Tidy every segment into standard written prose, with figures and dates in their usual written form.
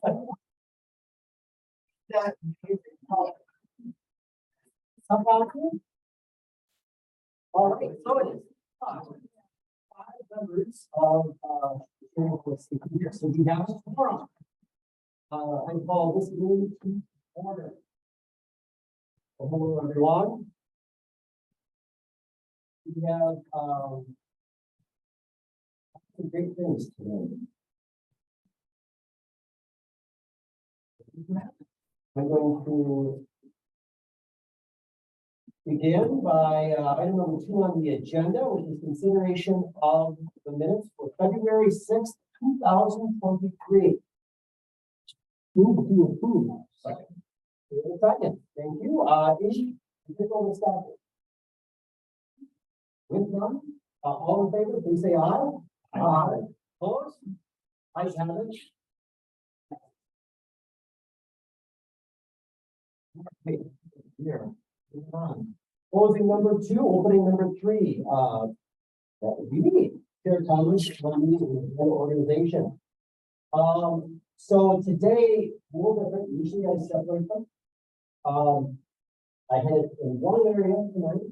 That somehow. All right, so it is. Five members of here, so we have a forum. I call this meeting to order. Hello, everyone. We have some great things today. I'm going to begin by item number 2 on the agenda, which is consideration of the minutes for February 6th, 2023. Move to approve. Second. Second. Thank you. Any additional discussion? With none, all in favor, please say aye. Aye. Opposed? Ayes have it. Okay. Here. Closing number 2, opening number 3. That would be me. Chair Thomas from the organization. So today, more different. Usually I separate them. I had it in one area tonight,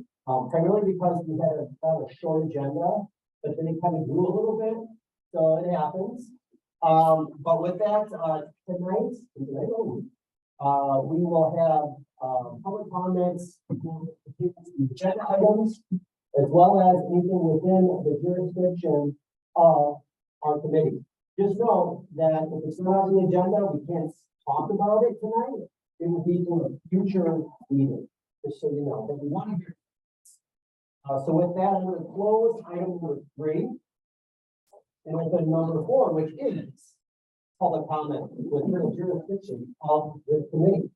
primarily because we had a short agenda, but then it kind of grew a little bit, so it happens. But with that, tonight we will have public comments, agenda items, as well as anything within the jurisdiction of our committee. Just know that if it's not on the agenda, we can't talk about it tonight. It will be for a future meeting, just so you know. But we want to hear. So with that, I'm going to close item number 3 and open number 4, which is public comment within the jurisdiction of the committee.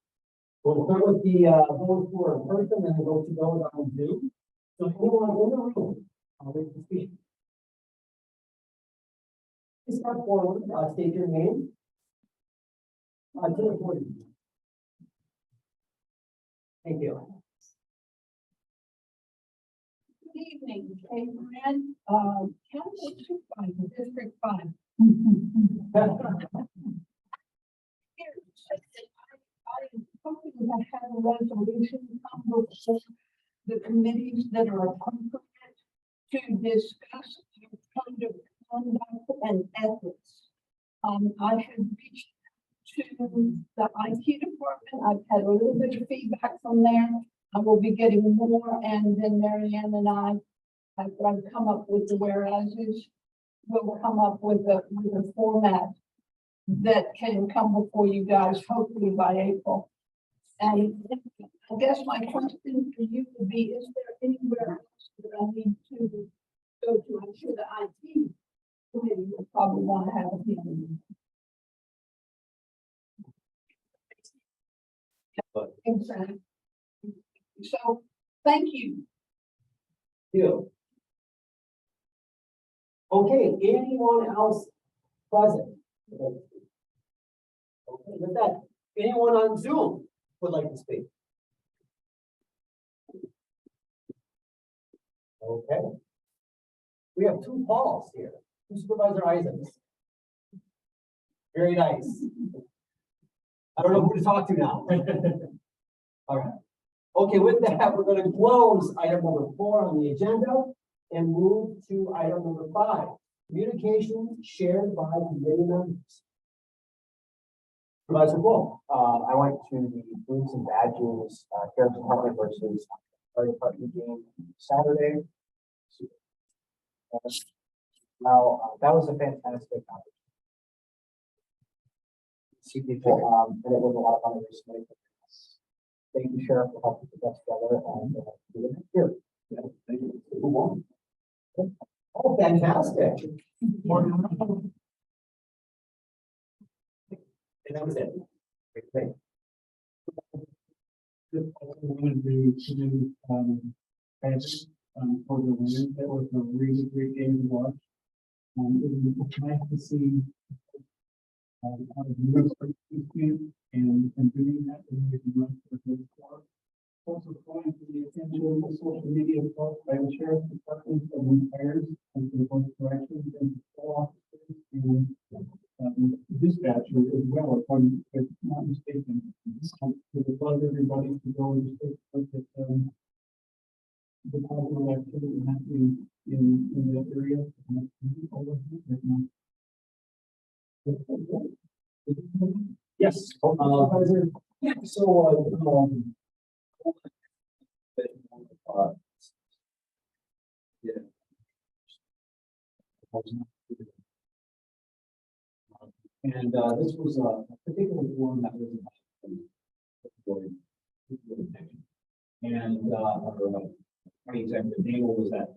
We'll start with the those who are in person, and then go to those on Zoom. So anyone in the room, wish to speak. Please step forward, state your name. To the podium. Thank you. Good evening, Kate Moran, Council Supervisor, District 5. Here, I am hoping to have a resolution come before the committees that are appropriate to discuss the code of conduct and ethics. I have reached to the IT department. I've had a little bit of feedback from there. I will be getting more, and then Mary Ann and I, after I've come up with the whereases, we'll come up with a format that can come before you guys hopefully by April. And I guess my question for you would be, is there anywhere else that I need to go to? I'm sure the IT committee will probably want to have a meeting. Exactly. So, thank you. Okay, anyone else present? Okay, with that, anyone on Zoom would like to speak? Okay. We have 2 Pauls here. Supervisor Isaacs. Very nice. I don't know who to talk to now. All right. Okay, with that, we're going to close item number 4 on the agenda and move to item number 5. Communications shared by committee members. Supervisor Bull. I went to the Boots and Badges Harrison Department versus Fire Department game Saturday. Now that was a fantastic opportunity. See people, and it was a lot of fun recently. Thank you, Sheriff, for helping put that together, and do it next year. Yeah, thank you. Who won? Oh, fantastic. And that was it. Great. Wanted to do thanks for the win. That was a really great game to watch. It was nice to see how the team and doing that and making run for the score. Also calling to the attention of the social media posts by the Sheriff's Department of retired and for both corrections and patrol officers and this statute as well, if I'm not mistaken. To allow everybody to go and just take a look at, the possible activity happening in that area. Yes. Yeah, so, yeah. And this was a particular one that was and our county executive name was that.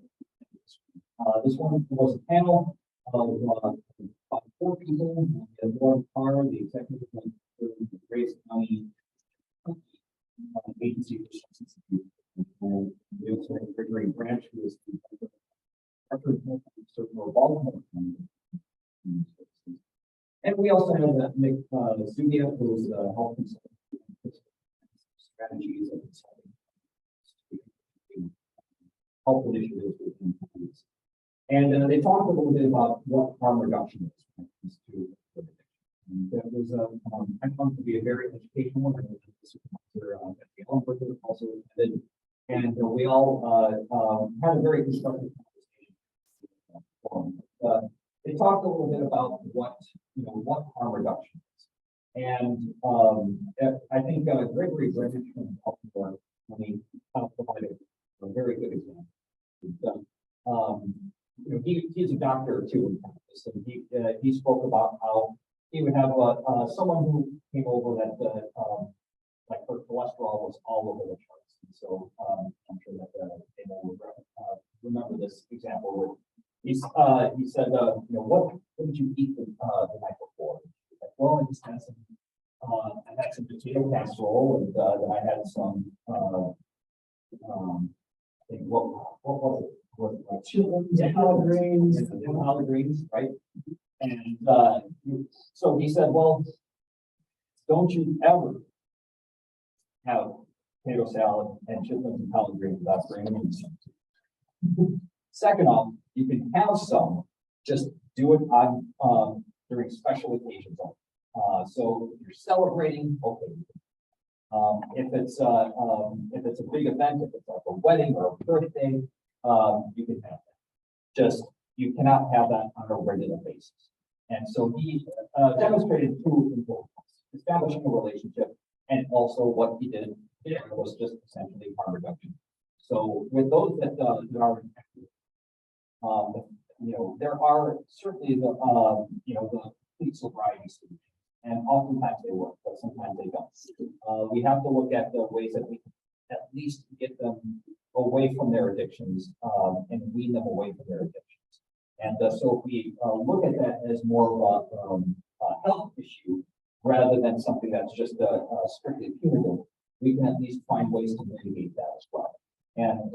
This one was a panel of about 4 people, and Lauren Carr, the executive of the Grace County Agency for Substance Abuse. And we also had Gregory Branch, who is the director of Baltimore County. And we also had Nick Zubia, who is the health consultant, strategies and consulting, health initiatives within counties. And they talked a little bit about what harm reduction is when it comes to addiction. And that was I found to be a very educational one. And the supervisor at the Elmwood also attended, and we all had a very constructive conversation. They talked a little bit about what harm reduction is, and I think Gregory Branch from Baltimore, provided a very good example. He's a doctor too in practice, and he spoke about how he would have someone who came over that like her cholesterol was all over the charts. And so I'm sure that they will remember this example where he said, what did you eat the night before? Like, well, I just had some I had some potato casserole, and then I had some I think what was it? Was it like chitlins, collard greens, right? And so he said, well, don't you ever have potato salad and chitlins and collard greens without bringing in some. Second off, you can have some, just do it on during special occasions. So if you're celebrating, okay. If it's a big event, if it's like a wedding or a birthday, you can have that. Just you cannot have that on a regular basis. And so he demonstrated two important things: establishing a relationship, and also what he did was just essentially harm reduction. So with those that are there are certainly the complete sobriety solutions, and oftentimes they work, but sometimes they don't. We have to look at the ways that we can at least get them away from their addictions and wean them away from their addictions. And so if we look at that as more of a health issue rather than something that's just strictly punitive, we can at least find ways to mitigate that as well. And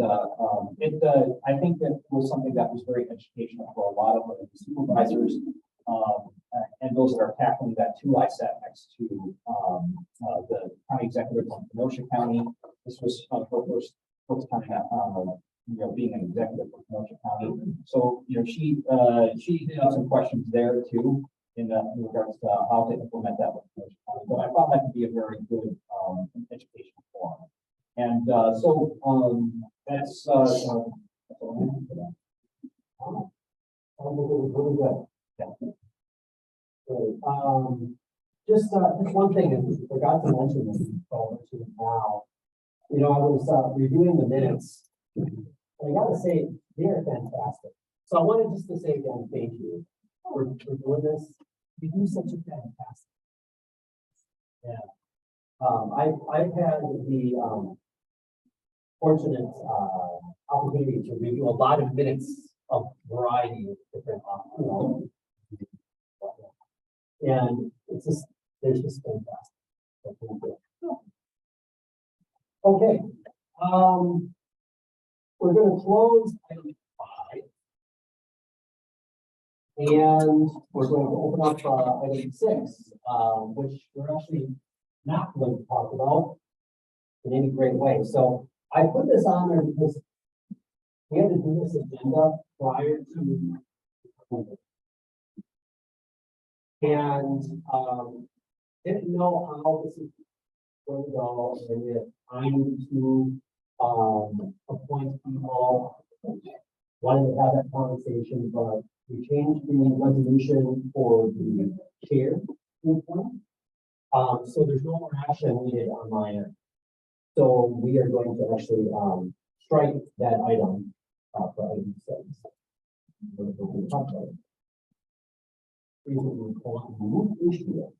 I think that was something that was very educational for a lot of the supervisors and those that are tackling that too. I sat next to the county executive from Kenosha County. This was her first time being an executive for Kenosha County. So she had some questions there too in regards to how to implement that with Kenosha County. But I thought that could be a very good educational forum. And so that's all I have for that. Really good. Yeah. Just one thing, and I forgot to mention this, I'll mention it now. I was reviewing the minutes, and I gotta say, they are fantastic. So I wanted just to say again, thank you for doing this. You do such a fantastic. Yeah. I've had the fortunate opportunity to review a lot of minutes of variety of different and it's just there's just fantastic. Okay. We're going to close item 5. And we're going to open up item 6, which we're actually not going to talk about in any great way. So I put this on there because we had to do this agenda prior to And, didn't know how this is going to go, and if I need to, appoint people. Wanted to have that conversation, but we changed the resolution for the chair to appoint. So there's no more action needed on my end. So we are going to actually, strike that item, for item 6. We're going to talk about it. Please move issue.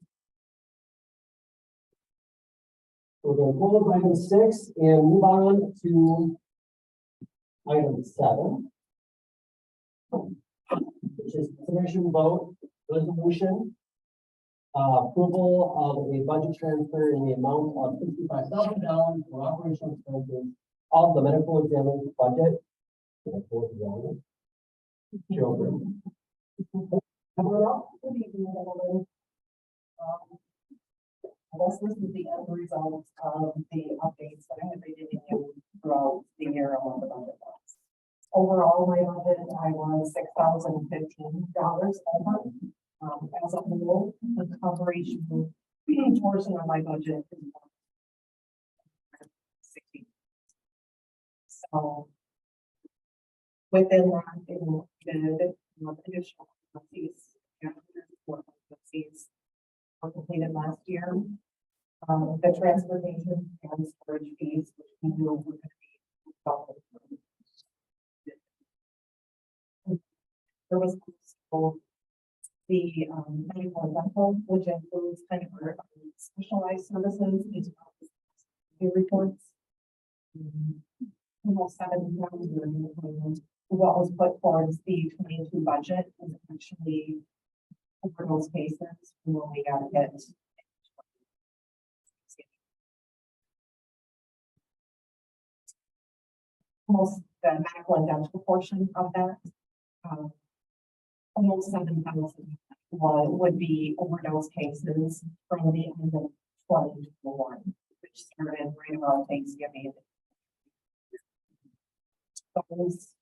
We're going to pull item 6 and move on to item 7. Which is consideration vote resolution. Approval of a budget transfer in the amount of $65,000 for operational expenses of the medical examiner's budget. Medical examiner. Children. Everyone else? Good evening, everyone. I guess this is the end result of the updates that I have been giving you throughout the year on the budget box. Overall, my budget, I was $6,015 over. As a whole, the coverage portion of my budget is 60. So within that, it included additional fees, fees were completed last year. The transportation and storage fees, which we knew were going to be. There was also the medical and dental, which includes kind of our specialized services, as well as the reports. Almost $7,000. What was put towards the 22 budget was actually for those cases we only got hit. Most the medical and dental portion of that. Almost 7,000 would be overdose cases from the end of 2021, which started right around Thanksgiving. Those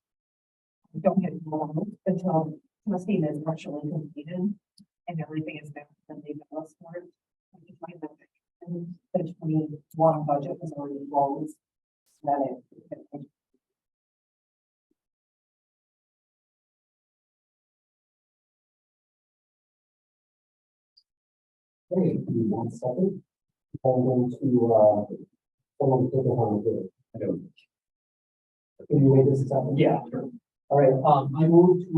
don't get involved until testing is actually completed and everything is back and they bill us for it. And the 21 budget was already closed. So that it Okay, give me 1 second. I'm going to, someone take it on the. I don't. Can you make this a second? Yeah, sure. All right, I move to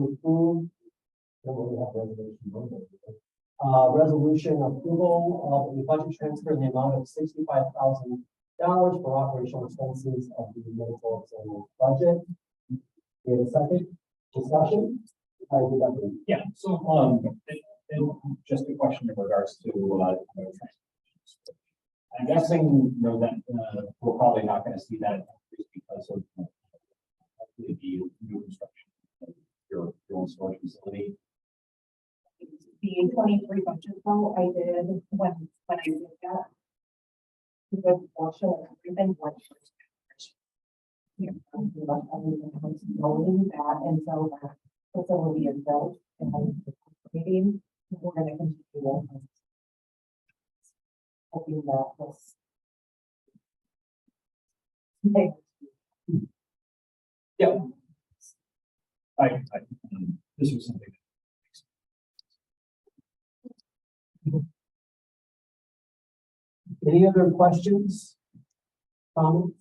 approve. Resolution approval of a budget transfer in the amount of $65,000 for operational expenses of the medical examiner's budget. We have a second discussion. Yeah, so, and just a question in regards to, I'm guessing, you know, that, we're probably not gonna see that increase because of the new construction of your own storage facility. the 23 budget though, I did when I did that. A good portion of everything went. Yeah, everything was knowing that until that facility is built and meeting, we're gonna continue on. Hoping that this. Okay. Yeah. This was something. Any other questions? Comments?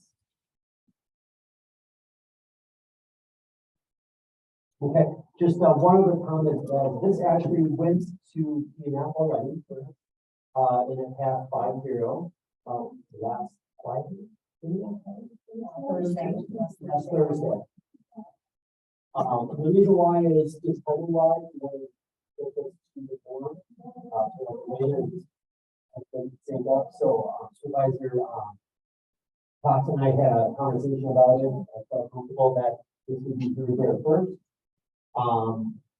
Okay, just one other comment. This actually went to PNF already. And it had 5-0. Last Friday. Thursday. Last Thursday. The reason why is just wise, get this to the board, so Supervisor Cox and I had a conversation about it. I felt comfortable that this would be through there first.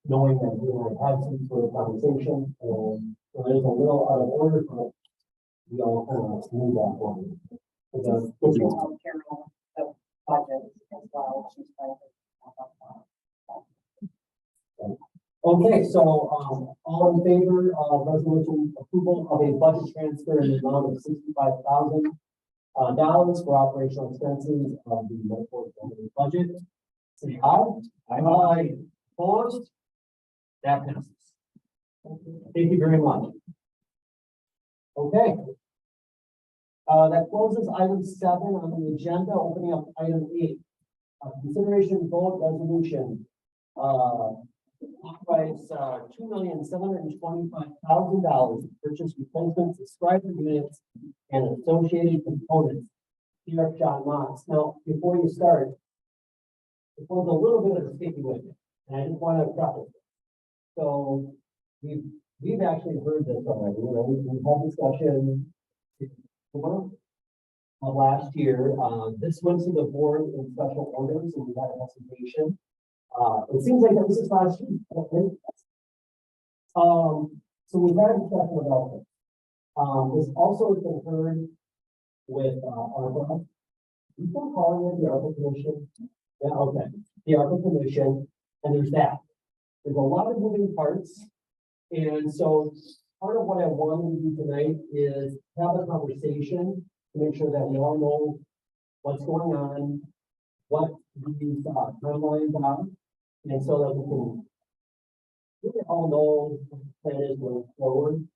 Knowing that we had some sort of conversation, and so there's a little out of order, but we all kind of move that one. Carol, the budget as well, she's trying to. Okay, so, all in favor of resolution approval of a budget transfer in the amount of $65,000 for operational expenses of the medical building budget? Say aye. Aye. Opposed? That passes. Thank you very much. Okay. That closes item 7 on the agenda, opening up item 8. Consideration vote resolution. Authorize $2,725,000 to purchase replacement subscriber units and associated components. Here, John Moss. Now, before you start, it was a little bit of a sticky wicket, and I just want to preface it. So we've actually heard this already. You know, we've had discussion of last year. This went to the board in special orders, and we had a presentation. It seems like this is last week. Okay. So we've had a discussion about this. This also has been heard with ARPA. You can call it the ARPA Commission. Yeah, okay. The ARPA Commission, and there's that. There's a lot of moving parts. And so part of what I wanted to do tonight is have a conversation to make sure that we all know what's going on, what these timelines are, and so that we can really all know what the plan is going forward.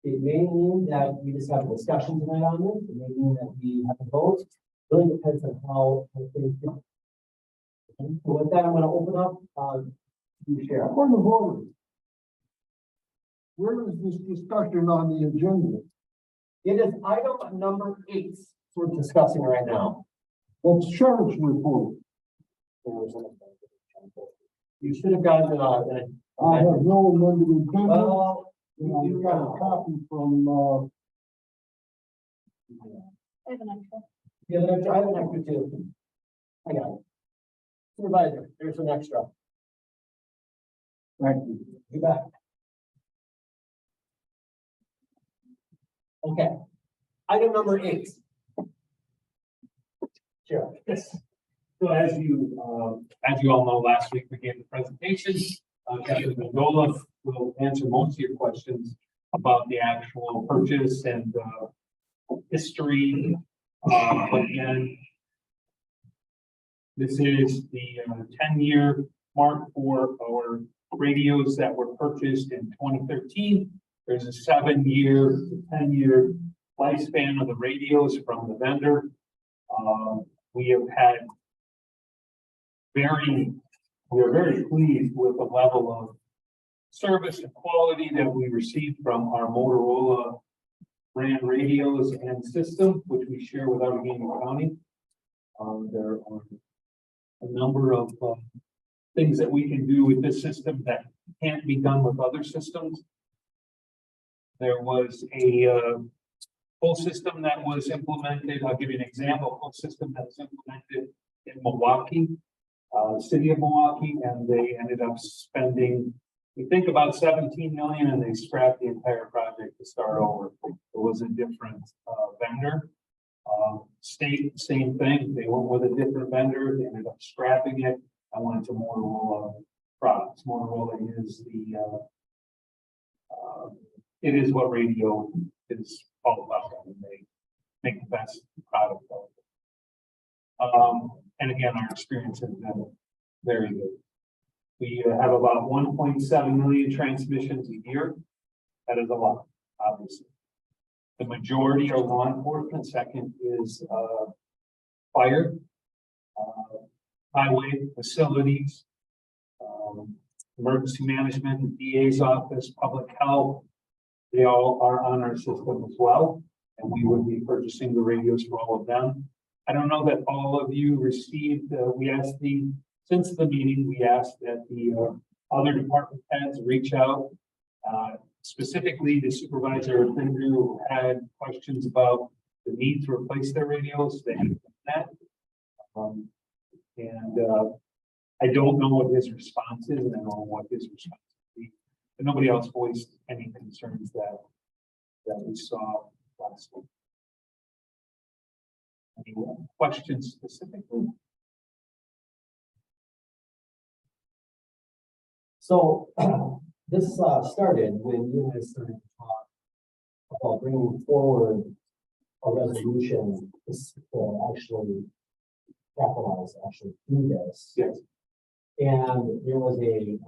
It may mean that we just have a discussion tonight on this. It may mean that we have a vote. It really depends on how things go. Okay, so with that, I'm going to open up to share. On the vote, where is this discussion on the agenda? It is item number 8 we're discussing right now. That's sheriff's report. You should have gotten I have no amended agenda. well, You got a copy from, I have an extra. yeah, I have an extra too. I got it. Supervisor, here's an extra. thank you. You bet. Okay. Item number 8. Sure. Yes. So as you all know, last week we gave the presentation. Captain Gondola will answer most of your questions about the actual purchase and history. But again, this is the 10-year mark for our radios that were purchased in 2013. There's a 7-year to 10-year lifespan of the radios from the vendor. We have had we are very pleased with the level of service and quality that we received from our Motorola brand radios and system, which we share with Allegheny County. There are a number of things that we can do with this system that can't be done with other systems. There was a full system that was implemented. I'll give you an example. A full system that was implemented in Milwaukee, city of Milwaukee, and they ended up spending, we think, about 17 million, and they scrapped the entire project to start over. It was a different vendor. State, same thing. They went with a different vendor. They ended up scrapping it. I went to Motorola products. Motorola is the it is what radio is all about. And they make the best product of it. And again, our experience has been very good. We have about 1.7 million transmissions a year. That is a lot, obviously. The majority are law enforcement. Second is fire, highway, facilities, emergency management, the DA's office, public health. They all are on our system as well, and we would be purchasing the radios for all of them. I don't know that all of you received, since the meeting, we asked that the other department heads reach out. Specifically, the supervisor who had questions about the need to replace their radios. They have done that. I don't know what his response is, and I don't know what his response would be. But nobody else voiced any concerns that we saw last week. Any questions specifically? So this started when you and I started to talk about bringing forward a resolution to actually capitalize, actually do this. Yes. And there was an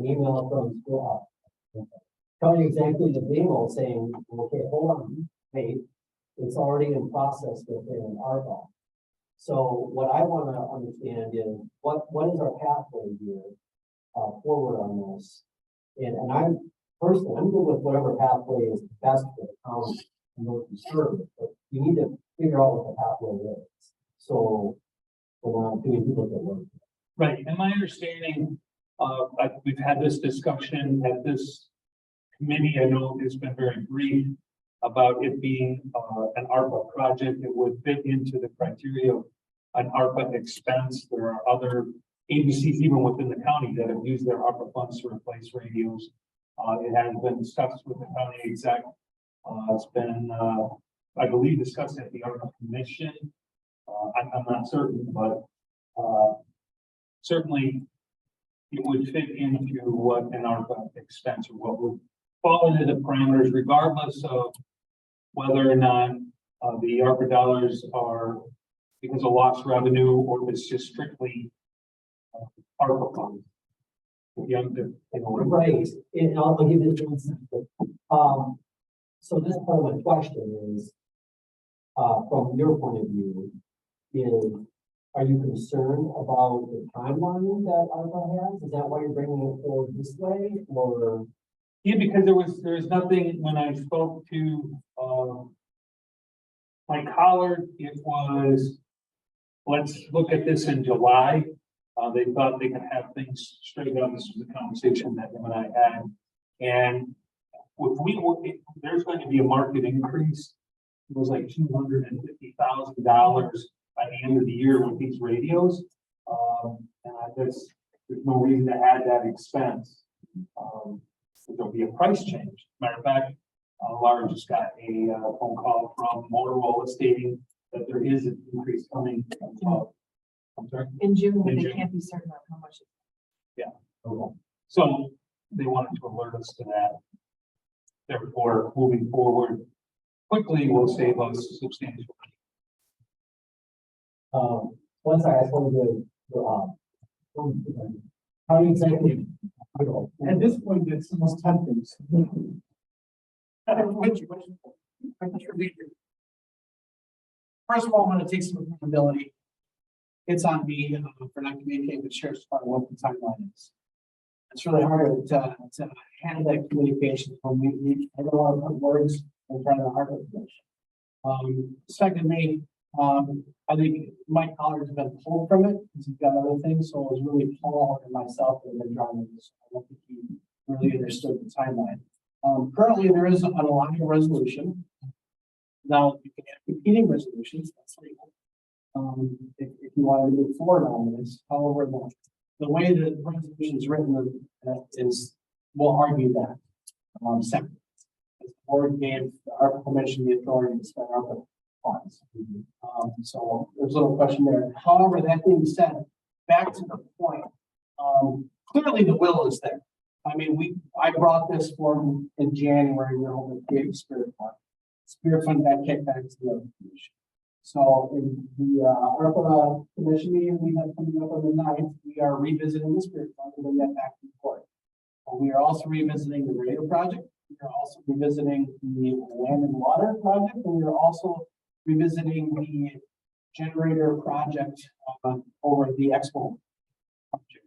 email from school, telling exactly the demo saying, okay, hold on, wait, it's already in process within ARPA. So what I want to understand is what is our pathway here forward on this? And I'm personally, I'm good with whatever pathway is best for the county and those who serve it, but you need to figure out what the pathway is. So we're not doing people that work. Right, and my understanding, like, we've had this discussion at this committee, I know it's been very brief about it being, an ARPA project. It would fit into the criteria of an ARPA expense. There are other agencies, even within the county, that have used their ARPA funds to replace radios. It has been discussed with the county exec. It's been, I believe, discussed at the ARPA commission. I'm not certain, but, certainly it would fit into what an ARPA expense or what would fall into the parameters, regardless of whether or not the ARPA dollars are because of lost revenue or if it's just strictly ARPA funds. Right, and I'll give this one second. So this part of my question is, from your point of view, are you concerned about the timeline that ARPA has? Is that why you're bringing it forward this way, or? Yeah, because there was nothing when I spoke to Mike Collard, it was, let's look at this in July. They thought they could have things straightened out. This was a conversation that him and I had. And if there's going to be a market increase. It was like $250,000 by the end of the year with these radios. And there's no reason to add that expense. There'll be a price change. Matter of fact, Laura just got a phone call from Motorola stating that there is an increase coming. I'm sorry. In June, but In they June. can't be certain of how much. Okay. So they wanted to alert us to that. Therefore, moving forward quickly will save us substantial. Once I asked one of the county executive. At this point, it's almost tempting. First of all, I'm gonna take some accountability. It's on me for not communicating with the sheriff's department what the timeline is. It's really hard to handle that communication when I don't want to put words in front of the heart of the commission. Secondly, I think Mike Collard's been pulled from it because he's got other things, so it was really Paul and myself that have been driving this. I don't think he really understood the timeline. Currently, there is an aligned resolution. Now, you can have competing resolutions, that's legal. If you wanted to move forward on this, however, the way that the resolution is written we'll argue that. Second, the board gave our commission the authority to spend our funds. So there's a little question there. However, that being said, back to the point, clearly the will is there. I mean, I brought this forward in January, we're hoping to create a spirit fund. Spirit fund got kicked back to the commission. So in the ARPA commission meeting we have coming up on the 9th, we are revisiting the spirit fund and bring that back to the court. We are also revisiting the radio project. We are also revisiting the land and water project, and we are also revisiting the generator project over the Expo project.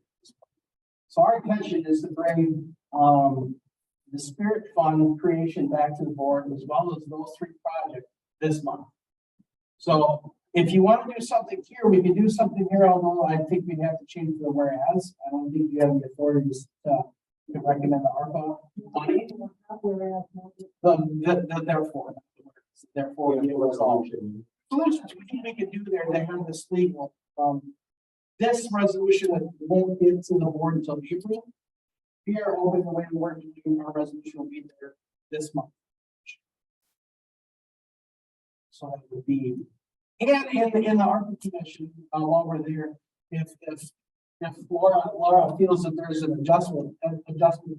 So our intention is to bring the spirit fund creation back to the board as well as those three projects this month. So if you want to do something here, we can do something here, although I think we'd have to change the whereas. I don't think you have the authority to recommend the ARPA money. Therefore, it was all. Solutions we can do there to have this legal. This resolution won't get to the board until April. We are hoping the way to work to do our resolution will be there this month. So that would be, and in the ARPA commission, while we're there, if if Laura feels that there's an adjustment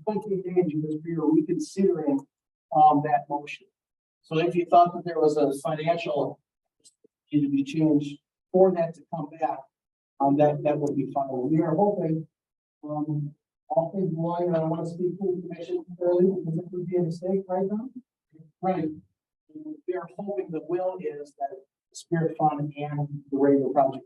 could be made because we are reconsidering, that motion. So if you thought that there was a financial need to be changed for that to come back, that would be fine. We are hoping, all things line, and I want to speak to the commission early, because it would be a mistake right now. Right. We are hoping the will is that the Spirit Fund and the radio project.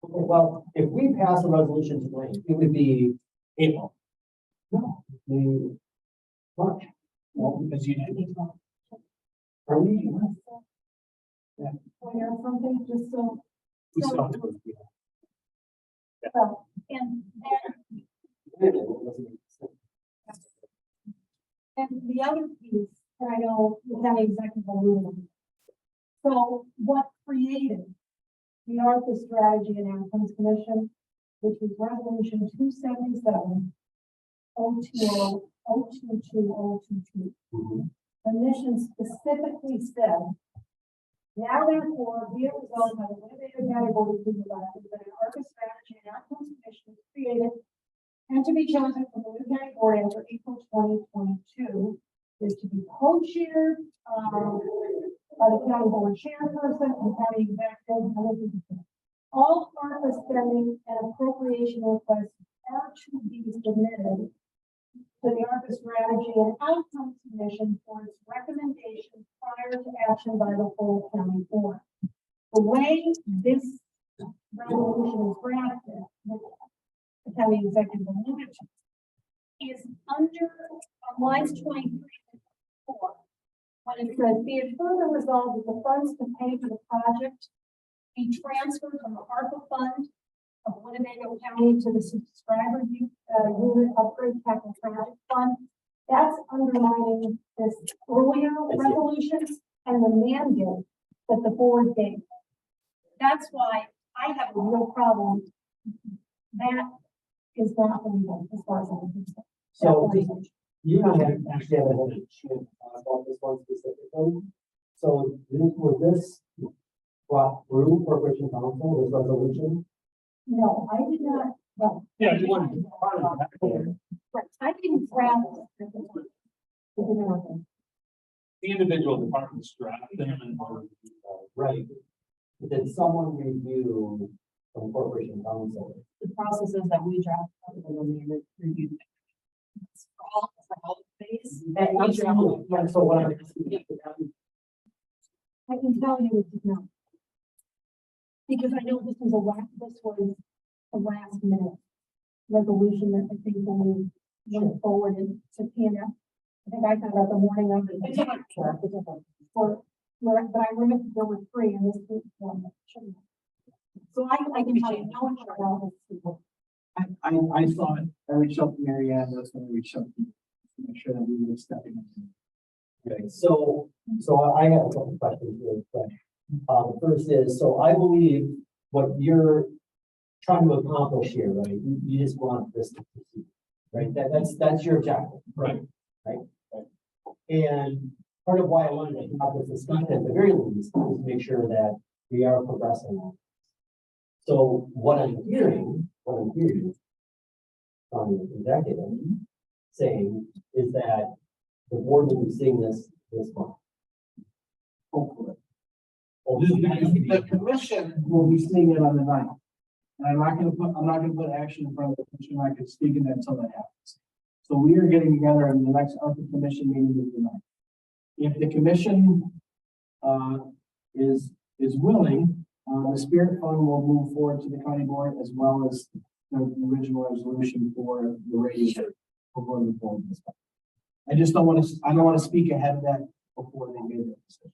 Okay, well, if we pass a resolution tonight, it would be April. No, it'd be March. Well, because you did. Are we? Point out something, just so, We still have to go through that. well, and then, and the other piece, that I know we have executive ruling. So what created the ARPA Strategy and Outcomes Commission, which was resolution 277, 020, 022, 022. The mission specifically said, now therefore, be it resolved by the Winnebago County Board of Supervisors that an ARPA Strategy and Outcomes Commission is created and to be chosen from the new county board after April 2022 is to be co-chaired by the county board chairperson and county executive. All ARPA spending and appropriation requests are to be submitted to the ARPA Strategy and Outcomes Commission for its recommendation prior to action by the full county board. The way this resolution is drafted, the county executive alluded to, is under lines 23 and 24. When it says, be it further resolved that the funds to pay for the project be transferred from the ARPA fund of Winnebago County to the subscriber unit upgrade capital project fund. That's undermining this earlier resolution and the mandate that the board gave. That's why I have a real problem. That is not legal as far as I'm concerned. So you and I actually have a chance about this one specifically. So this brought through Corporation Council, this resolution? No, I did not. No. Yeah, you wouldn't. Right, I didn't draft it. The individual departments draft them and. Right. Did someone review from Corporation Council? The processes that we draft, and then we review. For all phase. Yeah, so what I'm I can tell you it did not. Because I know this was a last minute resolution that I think when we went forward and to Tina. I think I found out the morning of it. But I remember there were three and this was one. So I can tell you, no one should know this. I saw it. I reached out to Mary Ann, that's when I reached out to make sure that we were stepping in. Okay, so I have a couple questions here, but the first is, so I believe what you're trying to accomplish here, right? You just want this to proceed, right? That's your objective. Right. Right. And part of why I wanted to have this discussion at the very least is to make sure that we are progressing on. So what I'm hearing from the executive saying is that the board will be seeing this month. Hopefully. Hopefully. The commission will be seeing it on the 9th. And I'm not gonna put action in front of the commission. I can speak in that until that happens. So we are getting together in the next ARPA commission meeting is the 9th. If the commission is willing, the Spirit Fund will move forward to the county board as well as the original resolution for the radio for going forward. I just don't want to speak ahead of that before they made that decision.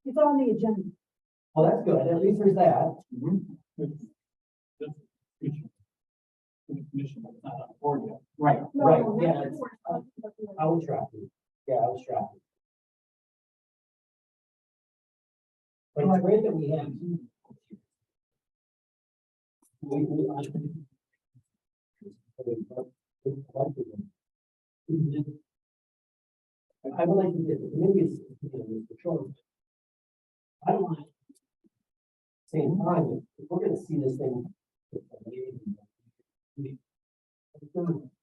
It's on the agenda. Well, that's good. At least there's that. The commission, but not on board yet. Right. No, Right, no, yeah, that's it's- what I was tracking. Yeah, I was tracking. But it's great that we have. I would like to get, maybe it's, the short. I don't want. Same time, we're gonna see this thing.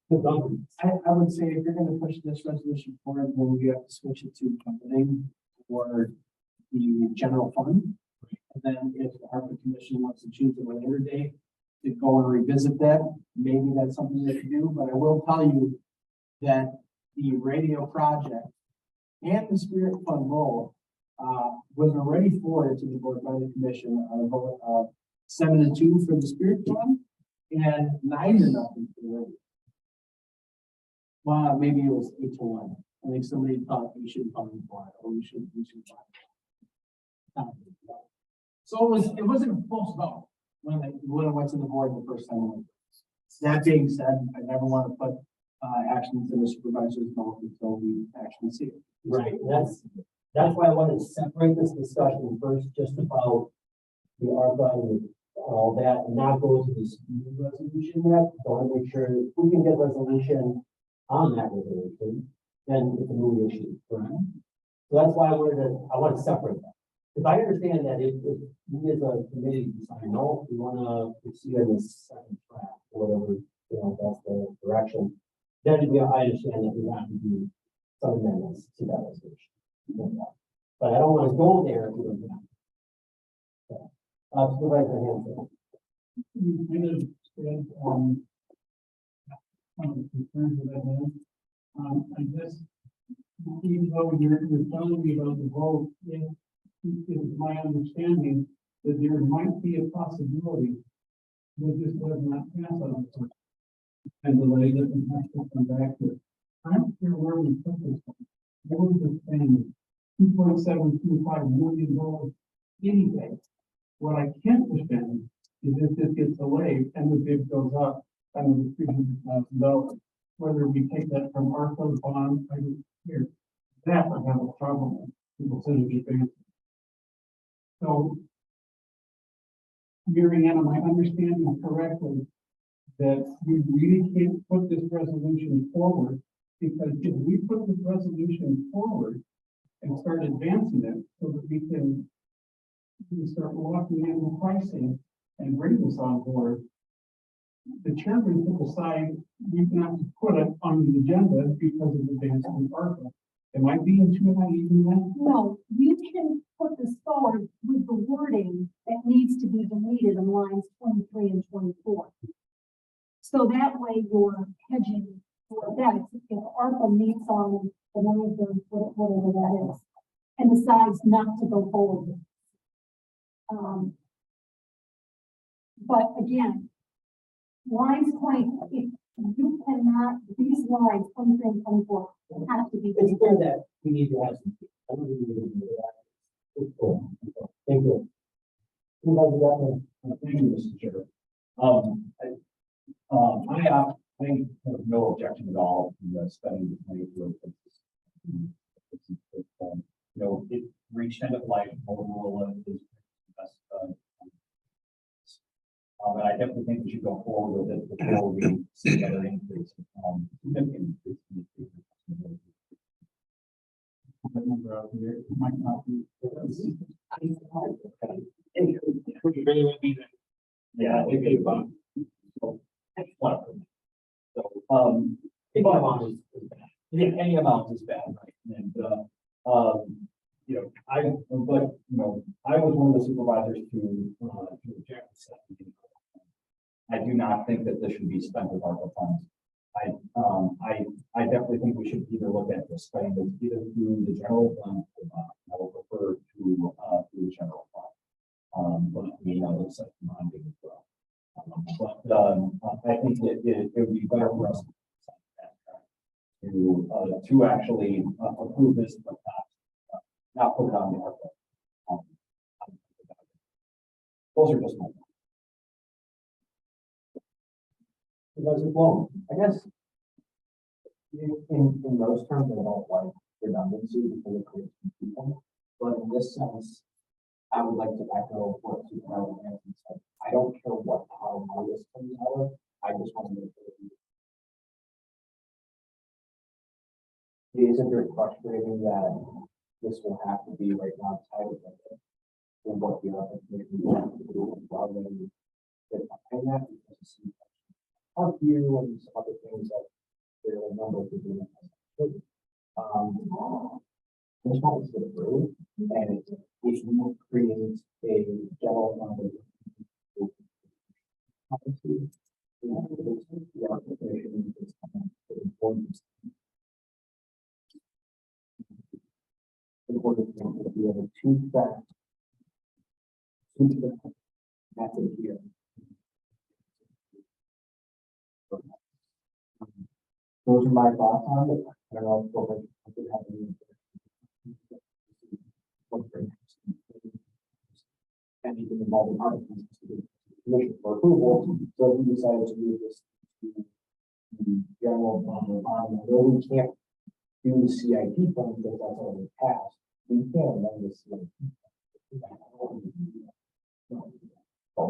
The government. I would say if you're gonna push this resolution forward, then you have to switch it to funding for the general fund. And then if the ARPA commission wants to choose a later date to go and revisit that, maybe that's something they could do, but I will tell you that the radio project and the Spirit Fund both, was already forwarded to the board by the commission on a vote of 7-2 for the Spirit Fund and 9-0 for the radio. Well, maybe it was 8-1. I think somebody thought we should fund for it, or we should fund it. So it wasn't a close vote when it went to the board the first time. That being said, I never want to put actions in the supervisor's mouth until we actually see it. Right, and that's why I wanted to separate this discussion first, just about the ARPA and all that, and not go to this new resolution yet. So I want to make sure if we can get resolution on that resolution, then it's a new issue, correct? So that's why I want to separate that. Because I understand that if we as a committee decide, no, we want to proceed on this second track, or whatever, that's the direction, then I understand that we have to do some amendments to that resolution. But I don't want to go there if we don't have. Supervisor Hanson. You kind of said, one of the concerns that I have, I guess, even though you're telling me about the vote, it is my understanding that there might be a possibility that this does not pass on the and delay that we have to come back to. I don't care where we put this one. I was just saying $2.725 million anyway. What I can't defend is if this gets delayed and the bid goes up and the $300,000, whether we take that from our fund bond, I don't care. That I have a problem with. People say to advance. So, Mary Ann, am I understanding correctly that we really can't put this resolution forward? Because if we put this resolution forward and start advancing it so that we can start locking in the pricing and bring this on board, the chairman could decide we can have to put it on the agenda because of advancing ARPA. Am I being too naive in that? No, you can put this forward with the wording that needs to be deleted in lines 23 and 24. So that way you're hedging for that. If ARPA meets on the lines of whatever that is, and decides not to go forward with it. But again, lines 20, if you cannot, these lines 23 and 24 have to be. It's clear that we need to have some. I don't think we need to do that. Cool. Thank you. Thank you, Mr. Chair. I have no objection at all to spending the money for it reached end of life. Motorola is best. And I definitely think we should go forward with it before we see another increase. Significant increase. Might not be. Really won't be that. Yeah, it could be about. So, any amount is bad, right? And, I was one of the supervisors to reject this. I do not think that this should be spent with ARPA funds. I definitely think we should either look at this spending this either through the general fund or not. I would prefer to through the general fund. But it's like bonding as well. I think it would be better for us to actually approve this, but not put it on the ARPA. Those are just my. I guess in those terms, I don't like redundancy because it creates confusion. But in this sense, I would like to echo what Supervisor Hanson said. I don't care how this comes out. I just want to make sure. Isn't it frustrating that this will have to be right now tied with it? what the other committee wants to do, rather than get behind that, because our view and some other things that there are a number of people. This one is the road, and it creates a general fund. The application is important. Important to be able to track method here. Those are my thoughts on it. I don't know if I could have any. And even involving articles to the commission for approval, so we decided to move this to the general fund, though we can't do the CIP fund because that's already passed, we can amend the CIP. So,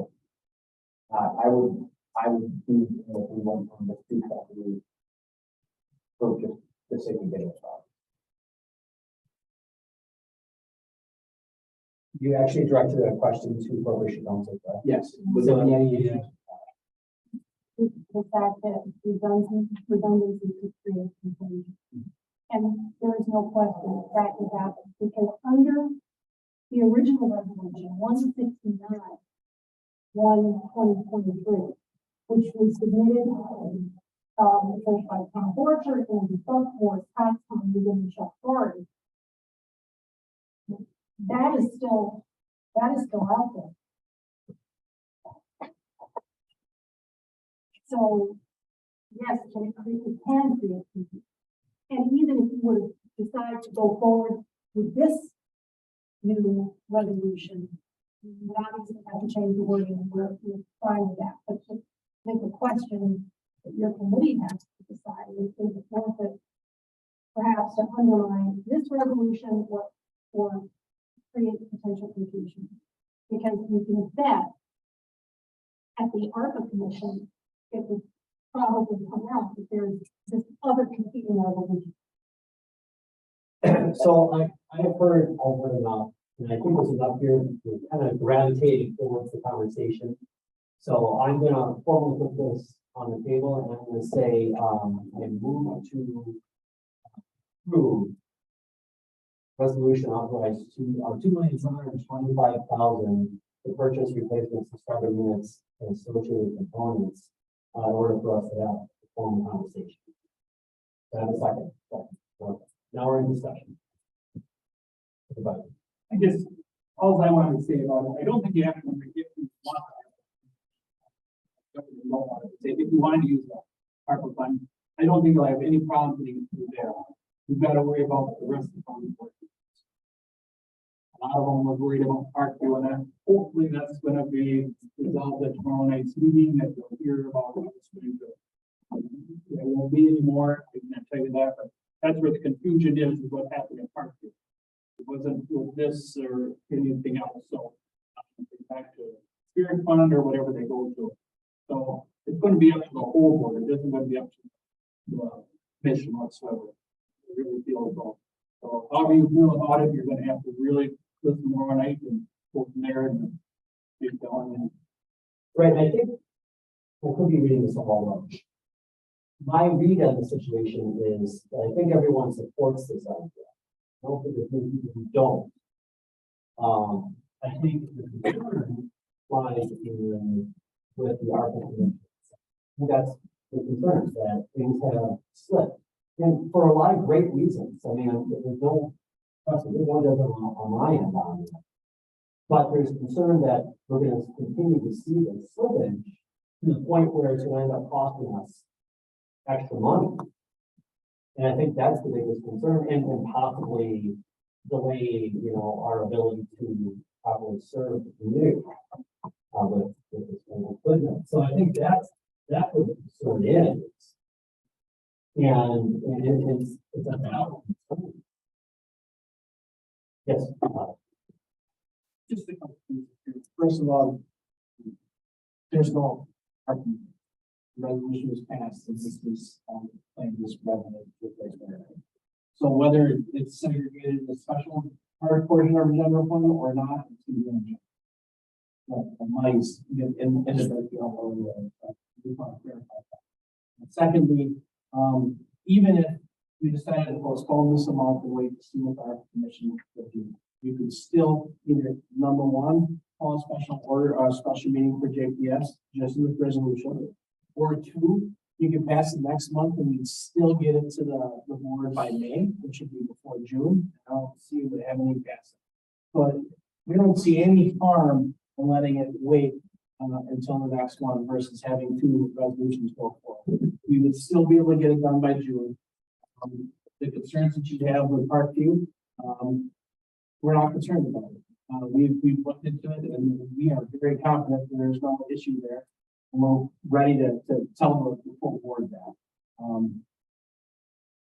I would do, if we went from the two categories, so just the sake of getting it started. You actually directed a question to probation counsel, correct? Yes. Was there any issue? The fact that redundancy could create confusion. And there is no question that could happen, because under the original resolution, 169, 2023, which was submitted, first by Tom Borcher and the Buckmore tax on within the Chuck Authority. That is still out there. So, yes, it can create confusion. And even if you were to decide to go forward with this new resolution, you would obviously have to change the wording, and we're fine with that. But I think the question that your committee has to decide is it worth it perhaps to underline this resolution or create potential confusion? Because you can bet at the ARPA commission, it would probably come out that there's this other competing resolution. So I've heard enough, and I think this is up here, we're kind of gravitating towards the conversation. So I'm gonna formally put this on the table, and I'm gonna say, I move to approve resolution authorized to, $2,725,000 to purchase replacement subscriber units and associated components, in order for us to have a formal conversation. Do I have a second? Okay. Now we're in discussion. Everybody. I guess, all I wanted to say about it, I don't think you have to forget who you want. If you don't want to say, if you want to use the ARPA fund, I don't think you'll have any problem getting it through there. You've got to worry about the rest of the fund. A lot of them were worried about Parkview, and that hopefully that's going to be resolved at tomorrow night's meeting, that you'll hear about what's going to. There won't be any more, I can't tell you that, but that's where the confusion is what happened at Parkview. It wasn't with this or anything else, so back to Spirit Fund or whatever they go to. So it's going to be up to the whole board. It isn't going to be up to the commission whatsoever. I really feel about. So however you feel about it, you're going to have to really listen tomorrow night and go from there and get going. Right, and I think I could be reading this all wrong. My read on the situation is that I think everyone supports this idea. I don't think there's many people who don't. I think the concern lies in with the ARPA commission. I think that's the concern, that things have slipped. And for a lot of great reasons. I mean, there's no, there's no judgment on my end on it. But there's concern that we're going to continue to see this slippage to the point where it's going to end up costing us extra money. And I think that's the biggest concern, and possibly delay, our ability to properly serve the community with this kind of equipment. So I think that's what the concern is. And it's a balance. Yes. Just a couple things here. First of all, there's no argument. The resolution was passed since this was playing this revenue replacement. So whether it's segregated in the special hard portion of the general fund or not. It's gonna be in general. But the money's in the, we want to clarify that. And secondly, even if you decided to postpone this amount and wait to see what our commission would do, you could still either, number one, call a special order or a special meeting for JPS, just in the resolution. Or two, you can pass it next month and we'd still get it to the board by May, which should be before June. I don't see if we have any pass. But we don't see any harm in letting it wait until the next one versus having two resolutions go forward. We would still be able to get it done by June. The concerns that you have with Parkview, we're not concerned about it. We've looked into it and we are very confident that there's no issue there. And we're ready to tell the full board that.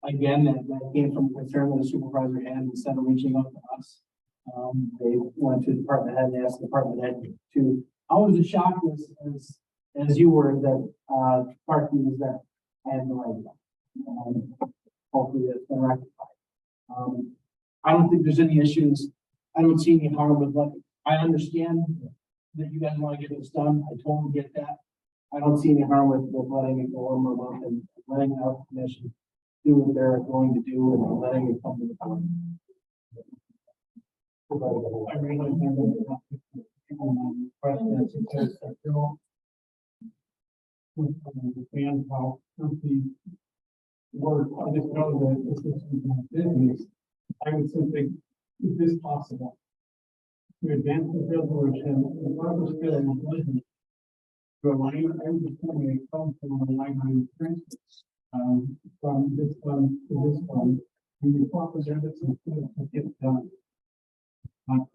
Again, that came from concern that the supervisor had instead of reaching out to us. They went to the department head and asked the department head to, I was as shocked as you were that, Parkview was that, I had no idea. Hopefully that's been rectified. I don't think there's any issues. I don't see any harm with what, I understand that you guys want to get this done. I totally get that. I don't see any harm with letting it go over a month and letting our commission do what they're going to do and letting it come to the board. I realize there was a question because I feel understand how companies work. I just know that this is my business. I would simply, is this possible? To advance the resolution, the purpose of the business. To align, I would just want to come from a line item transfers, from this fund to this fund. And you represent it to get it done. Am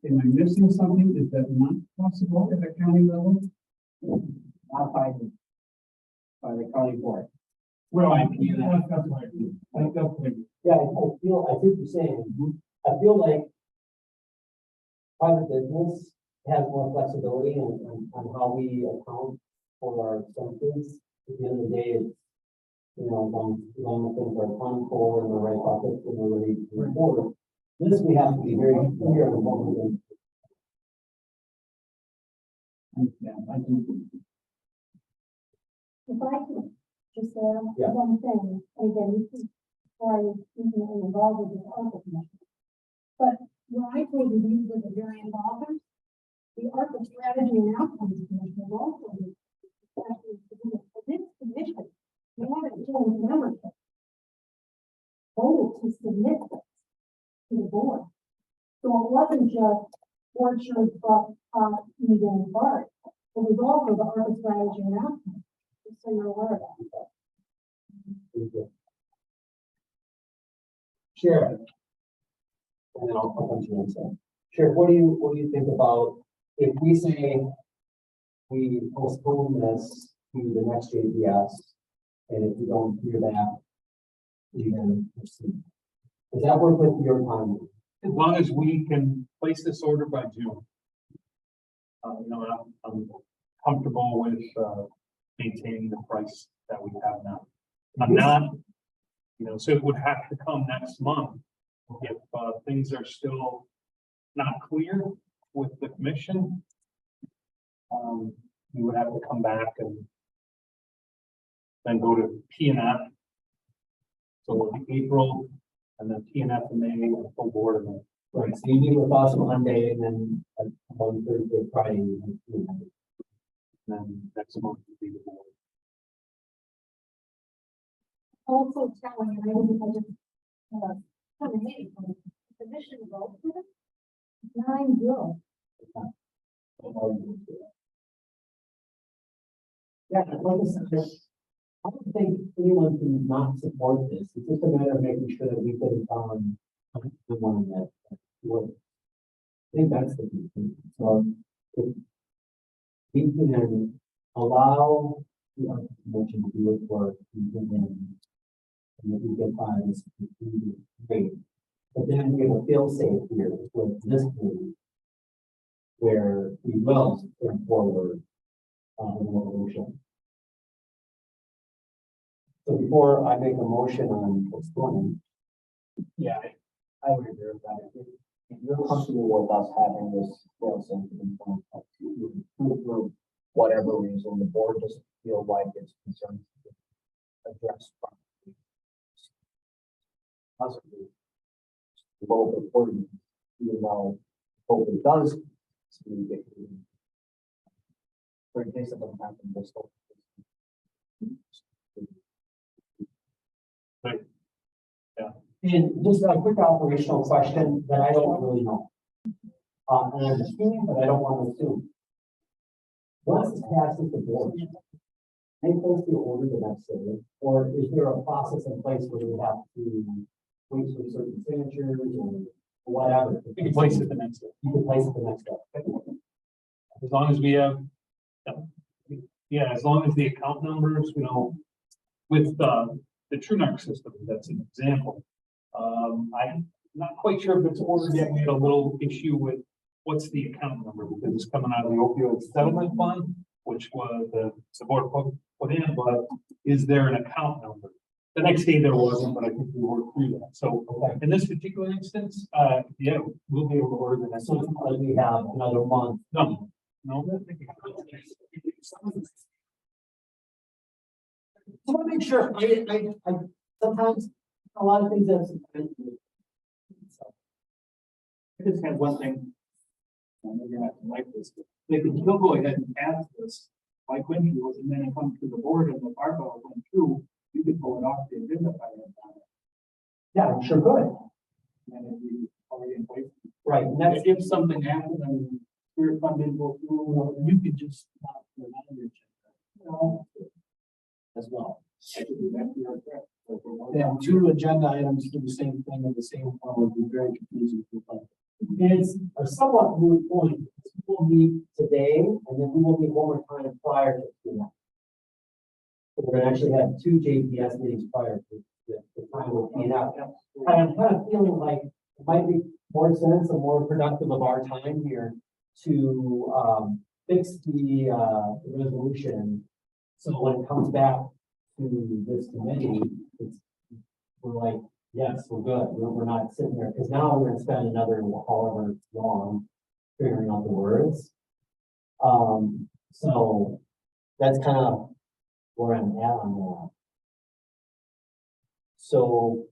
I missing something? Is that not possible at the county level? Not by the county board. Well, I think that's what I do. I think that's what I do. Yeah, I see what you're saying. I feel like private business has more flexibility on how we account for our expenses. At the end of the day, it's, you know, long things are accounted for in the right buckets and we're ready to report. This we have to be very clear on what we're doing. Yeah, I do. If I could just say Yeah. one thing, and again, this is why I'm intimately involved with this ARPA commission. But when I told you these were the various authors, the ARPA strategy and outcomes commission is also especially for this commission. We haven't joined membership. Voted to submit this to the board. So it wasn't just orchard, but Eden and Bart. It was also the ARPA strategy and outcomes. Just so you're aware of that. Sheriff. And then I'll come on to you next. Sheriff, what do you think about if we say we postpone this to the next JPS, and if we don't hear back, we then proceed? Does that work with your time? As long as we can place this order by June. You know, I'm comfortable with, maintaining the price that we have now. I'm not, you know, so it would have to come next month if, things are still not clear with the commission. We would have to come back and then go to P&F. So it'll be April and then P&F in May and the full board. And Right, so you meet with us on Monday and then on Thursday, Friday. then next month will be the board. Also telling you, I just, coming in, the commission vote for it. 9-0. Yeah, like I said, I don't think anyone can not support this. It's just a matter of making sure that we can, the one that would. I think that's the key thing. So if we can allow the other commission to do its work, we can then, and if we get by this, great. But then we have a fail safe here with this committee, where we will bring forward the resolution. So before I make a motion on postponing, Yeah, I would agree with that. If you're comfortable with us having this sales incident for whatever reason, the board doesn't feel like it's concerned addressed properly. Possibly. Both reporting, even though hope it does. For in case it doesn't happen, we'll still. And just a quick operational question that I don't really know. And I'm assuming, but I don't want to assume. Once this passes the board, they place the order the next day, or is there a process in place where we have to wait for certain signatures or whatever? You can place it the next day, You can place it the next day. as long as we have, yeah, as long as the account numbers, with the TrueNarc system, that's an example. I'm not quite sure if it's ordered yet. We had a little issue with what's the account number, because it's coming out of the opioid settlement fund, which was the board put in, but is there an account number? The next day there wasn't, but I think we worked through that. So in this particular instance, yeah, we'll be able to order the next So one. we have another month. No. I want to make sure, I sometimes, a lot of things have. I just had one thing. Maybe not like this, but they could still go ahead and pass this, like when he was, and then it comes to the board and the barbell went through, you could pull it off the agenda by that time. Yeah, I'm sure good. And it'd be already in place. Right, and that's, If something happened and your fund didn't go through, you could just not put it on your agenda. As well. I could do that, you're correct. Yeah, two agenda items do the same thing in the same form would be very confusing for people. it's a somewhat moot point. We'll meet today, and then we will meet one more time prior to that. So we're gonna actually have two JPS meetings prior to the time we'll be out. And I'm kind of feeling like it might be more sense and more productive of our time here to fix the resolution. So when it comes back to this committee, we're like, yes, we're good. We're not sitting there, because now we're gonna spend another however long figuring out the words. So that's kind of where I'm at on that. So,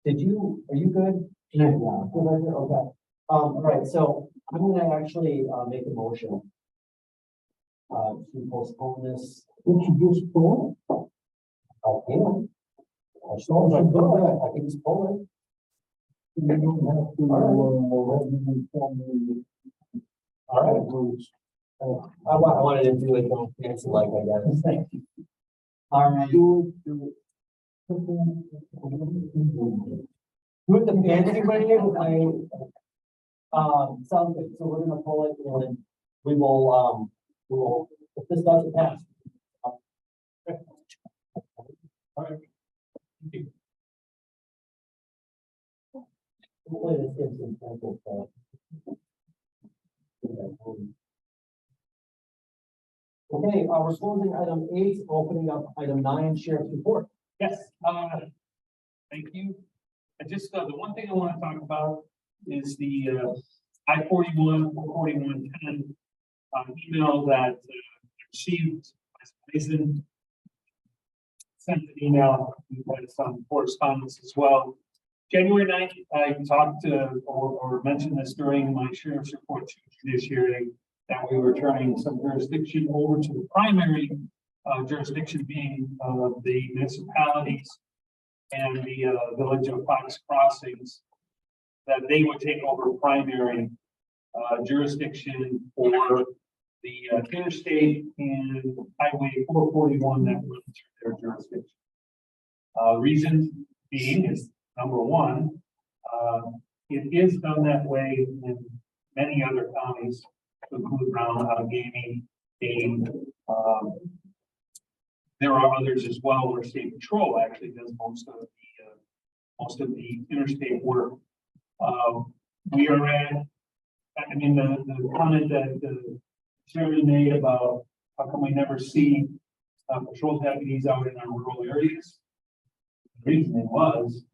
are you good? Yeah. Okay. All right, so I'm gonna actually make a motion to postpone this. Would you just pull I can. As long as I do that, I can just pull it. it? You don't have to, have them inform me. All right. I wanted to do it, don't fancy like I got to say. All right. Do it the fancy way with my, sounds good. So we're gonna pull it and we will, if this doesn't pass. All right. Thank you. Hopefully this gives some sample for. Okay, we're closing item 8, opening up item 9, sheriff's report. Yes, thank you. I just, the one thing I want to talk about is the I-41, 4110 email that received as Mason sent an email, we had some correspondence as well. January 9th, I talked to or mentioned this during my sheriff's report to Judiciary, that we were turning some jurisdiction over to the primary jurisdiction being the municipalities and the village of Fox Crossings, that they would take over primary jurisdiction for the interstate and highway 441 that runs through their jurisdiction. Reason being is, number one, it is done that way in many other counties, to include Brown, Allegheny, Dane. There are others as well where state patrol actually does most of the interstate work. We are at, I mean, the comment that the chairman made about how come we never see patrol deputies out in our rural areas. The reason it was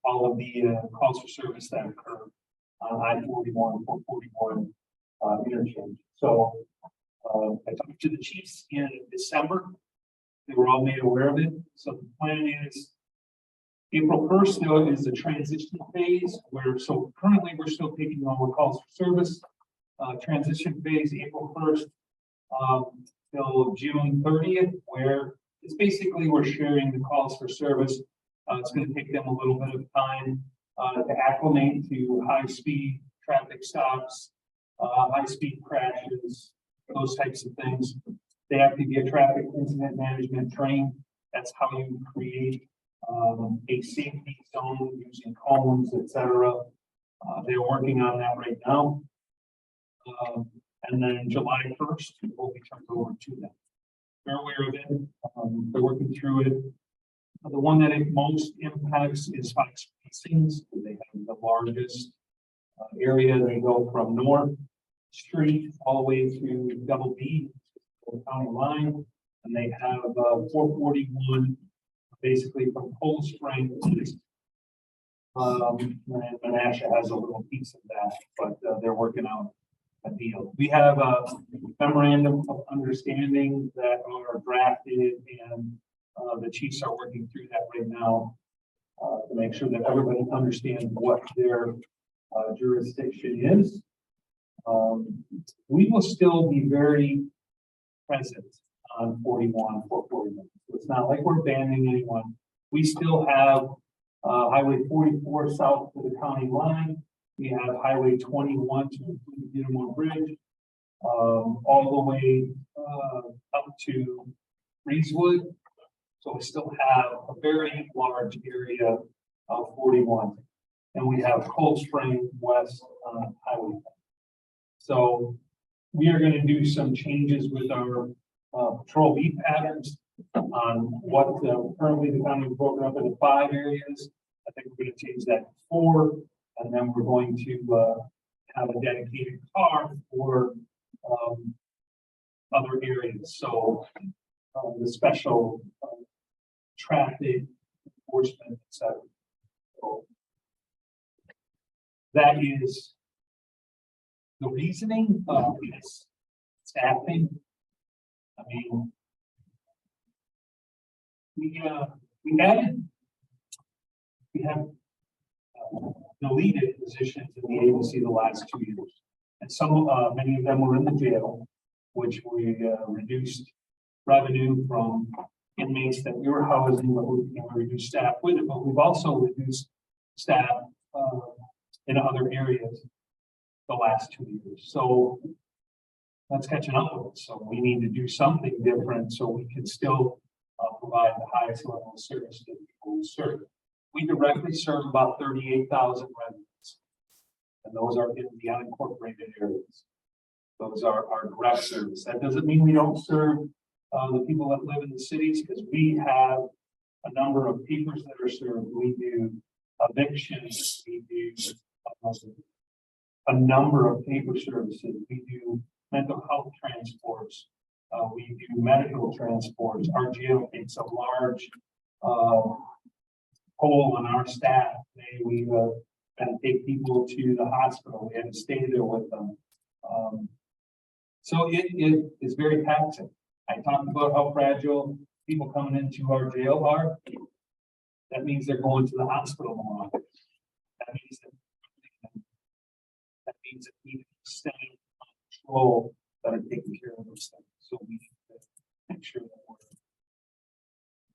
all of the calls for service that occur on I-41, 441 interchange. So I talked to the chiefs in December. They were all made aware of it. So the plan is April 1st, though, is the transition phase where, so currently we're still taking on calls for service. Transition phase, April 1st till June 30th, where it's basically we're sharing the calls for service. It's going to take them a little bit of time to acclimate to high-speed traffic stops, high-speed crashes, those types of things. They have to get traffic incident management trained. That's how you create a safety zone using cones, etc. They're working on that right now. And then July 1st, it will be turned over to them. They're aware of it. They're working through it. The one that it most impacts is Fox Precincts. They have the largest area. They go from North Street all the way to Double B, the county line, and they have 441 basically from Cold Spring. And Menasha has a little piece of that, but they're working out a deal. We have a memorandum of understanding that are drafted, and the chiefs are working through that right now to make sure that everybody understands what their jurisdiction is. We will still be very present on 41, 441. So it's not like we're banning anyone. We still have Highway 44 south to the county line. We have Highway 21 to include the Unimore Bridge, all the way up to Reesewood. So we still have a very large area of 41. And we have Cold Spring West Highway. So we are going to do some changes with our patrol beat patterns on what currently the county is broken up into 5 areas. I think we're going to change that to 4, and then we're going to have a dedicated car for other areas. So the special traffic enforcement, etc. So that is the reasoning is staffing. I mean, we have deleted positions in the agency the last 2 years, and many of them were in the jail, which we reduced revenue from inmates that we were housing, but we reduced staff with it. But we've also reduced staff in other areas the last 2 years. So that's catching up with us. So we need to do something different so we can still provide the highest level of service to the people we serve. We directly serve about 38,000 residents, and those are in the unincorporated areas. Those are our direct service. That doesn't mean we don't serve the people that live in the cities, because we have a number of papers that are served. We do evictions. We do a number of paper services. We do mental health transports. We do medical transports. Our jail takes a large toll on our staff. We had to take people to the hospital. We had to stay there with them. So it is very taxing. I talked about how fragile people coming into our jail are. That means they're going to the hospital more often. That means that we need to stay on control that are taking care of those things. So we need to make sure that we're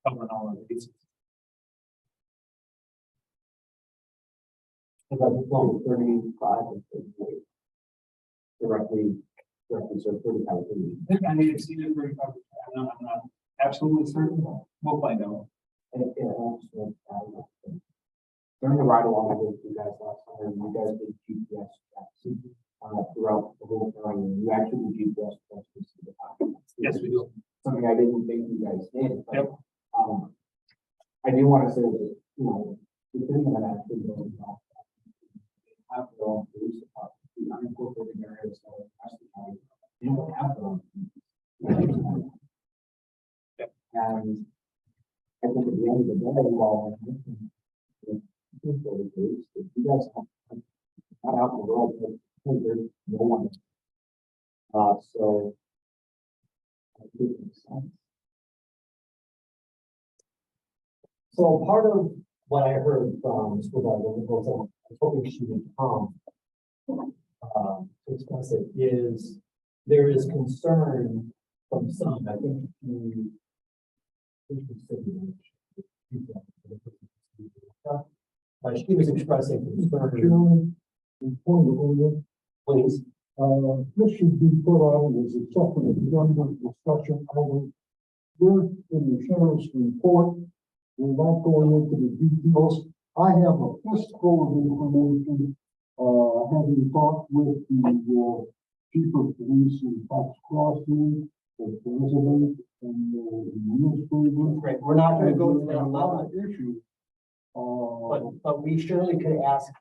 covering all our bases. About the 35 and 38. Directly, so 35. I need to see the 35. I'm not absolutely certain. We'll find out. During the ride along with you guys last summer, you guys did GPS tracks throughout the whole time. You actually do GPS tracks to see the documents. Yes, we do. Something I didn't think you guys did. But, Yep. I do want to say that, the thing that actually goes back, have their own police department, the unincorporated areas that are across the county, they don't have their own. Yep. And I think at the end of the day, while think that it is, if you guys have, not out in the world, but I think there's no one. So. I think it makes sense. So part of what I heard from Supervisor Nichols, and I was hoping she would come to express it, is there is concern from some, I think you. She was expressing concern, Chairman, in point of order, please. this should be put on as a separate agenda discussion item. We're in the sheriff's report. We're not going into the details. I have a fistful of information, having talked with the chief of police in Fox Crossing, the president and the administrator. Right, we're not gonna go to There's that a lot level, of issues. but we surely could ask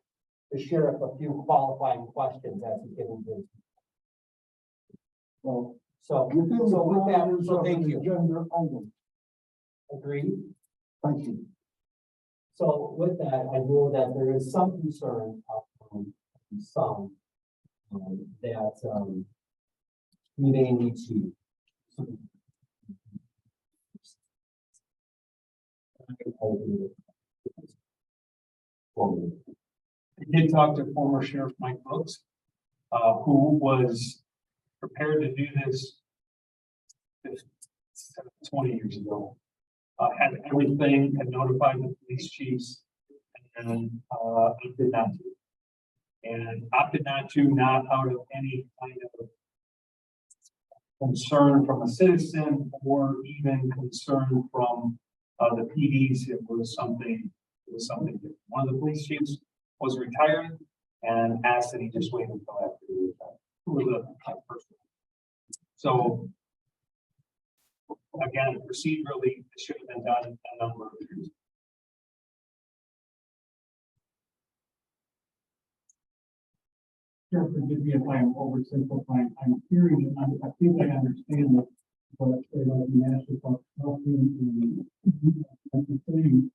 the sheriff a few qualifying questions as he gives his. Well, So, within the so with that, parameters so of thank an you. agenda item. Agreed? Thank you. So with that, I know that there is some concern from some that we may need to. I did talk to former Sheriff Mike Brooks, who was prepared to do this 20 years ago. Had everything, had notified the police chiefs, and opted not to. And opted not to, not out of any kind of concern from a citizen or even concern from the PDs. It was something different. One of the police chiefs was retiring and asked that he just wait until after he retired. Who was a type person. So again, procedurally, it should have been done a number of years. Sure, forgive me if I'm oversimplifying. I'm hearing, I think I understand what the national park and the thing.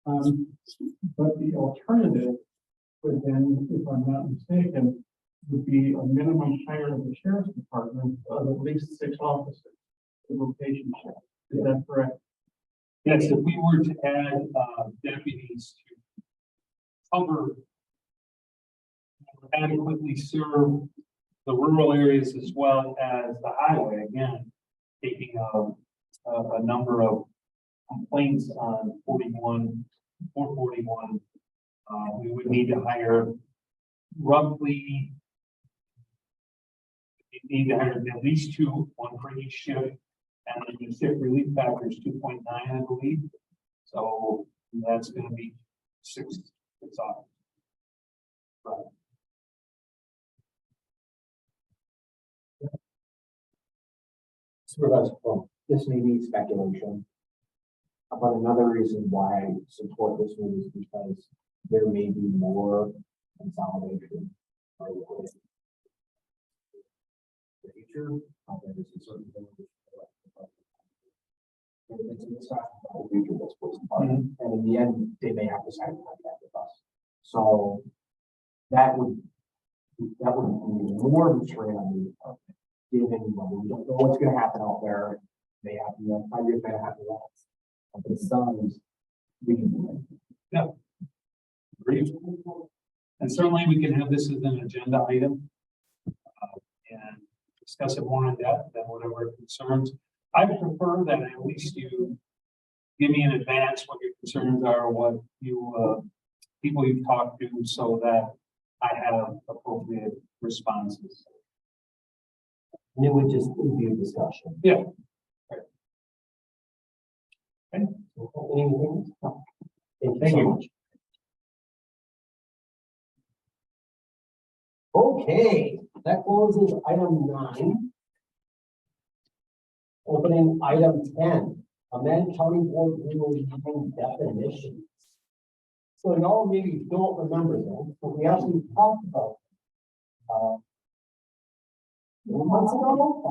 But the alternative would then, if I'm not mistaken, would be a minimum hire of the sheriff's department of at least 6 officers. The rotation shift. Is that correct? Yes, if we were to add deputies to cover, adequately serve the rural areas as well as the highway, again, taking a number of complaints on 441, we would need to hire roughly, we need to hire at least 2, 1 for each shift. And then the shift relief factor is 2.9, I believe. So that's going to be 6 off. Right. Supervisor, well, this may be speculation. But another reason why I support this move is because there may be more consolidation. The future, there is a certain and in the end, they may have to sign a contract with us. So that would be more of a strain on the department, given we don't know what's going to happen out there. May happen, 5 years may happen. But it's done, we can do it. Yeah. Great. And certainly we can have this as an agenda item and discuss it more in depth than whatever concerns. I prefer that at least you give me in advance what your concerns are, what you people you've talked to, so that I have appropriate responses. And it would just be a discussion. Yeah. Okay. Anything? No. Thank you Thank so you. much. Okay, that closes item 9. Opening item 10, amend county board rules using definitions. So y'all maybe don't remember them, but we actually talked about 4 months ago,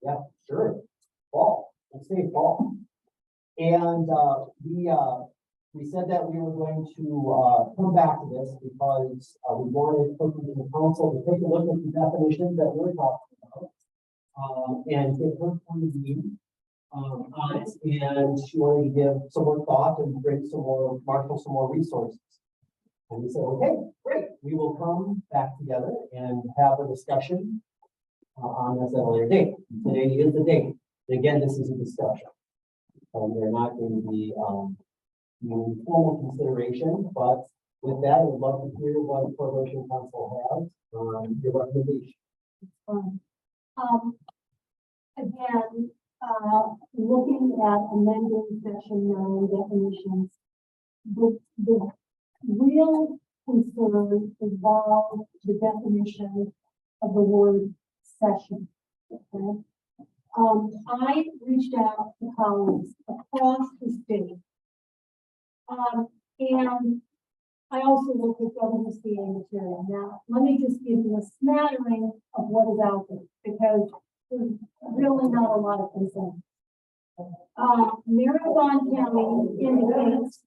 5? Yeah, sure. Fall. Let's say fall. And we said that we were going to, come back to this because, we wanted the council to take a look at the definitions that we're talking about. And get her point of view, on it, and she wanted to give some more thought and bring some more, marshal some more resources. And we said, okay, great, we will come back together and have a discussion on this at a later date. Today is the date. Again, this is a discussion. They're not going to be, formal consideration, but with that, I would love to hear what the Probation Council has, your recommendation. Again, looking at amending section 9 definitions, the real concern involves the definition of the word session. Okay? I reached out to colleagues across the state. And I also looked at WCA material. Now, let me just give you a smattering of what is out there, because there's really not a lot of concern. Marathon County indicates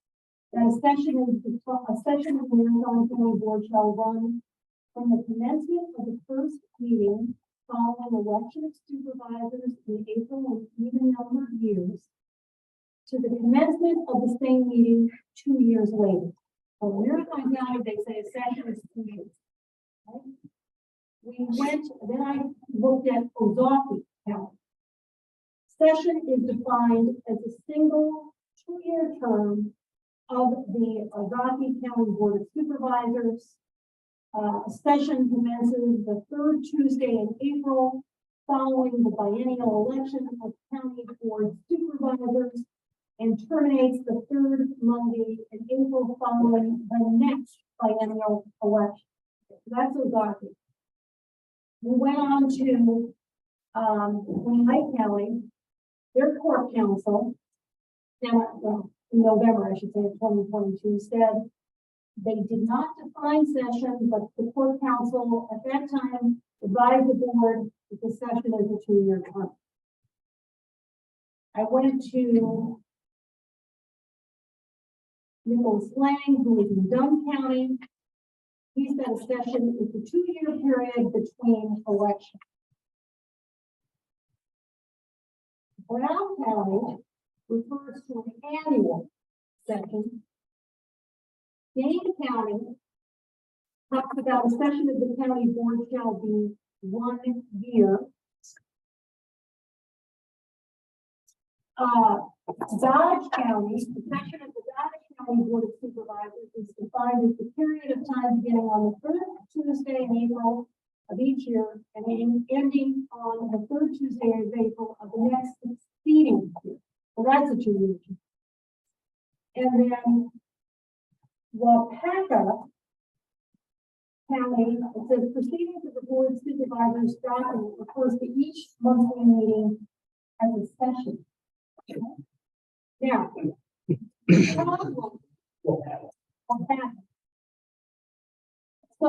that a session of the Marathon County Board shall run from the commencement of the first meeting following election of supervisors in April of even numbered years to the commencement of the same meeting 2 years later. For Marathon County, they say a session is 2 years. Right? Then I looked at Ozaukee County. Session is defined as a single 2-year term of the Ozaukee County Board of Supervisors. Session commences the third Tuesday in April following the biennial election of county board supervisors and terminates the third Monday in April following the next biennial election. So that's Ozaukee. We went on to Lehigh County, their court counsel, in November, I should say, of 2022, said they did not define session, but the court counsel at that time advised the board that the session is a 2-year term. I went to Nicholas Lang, who is in Dunn County. He said a session is a 2-year period between elections. Brown County refers to an annual session. Dane County talks about a session of the county board shall be 1 year. Dodge County, the session of the Dodge County Board of Supervisors is defined as the period of time beginning on the third Tuesday in April of each year and ending on the third Tuesday of April of the next succeeding year. So that's a 2-year term. And then Waupaca County, it says proceedings of the Board of Supervisors document refers to each monthly meeting as a session. Now, problem. So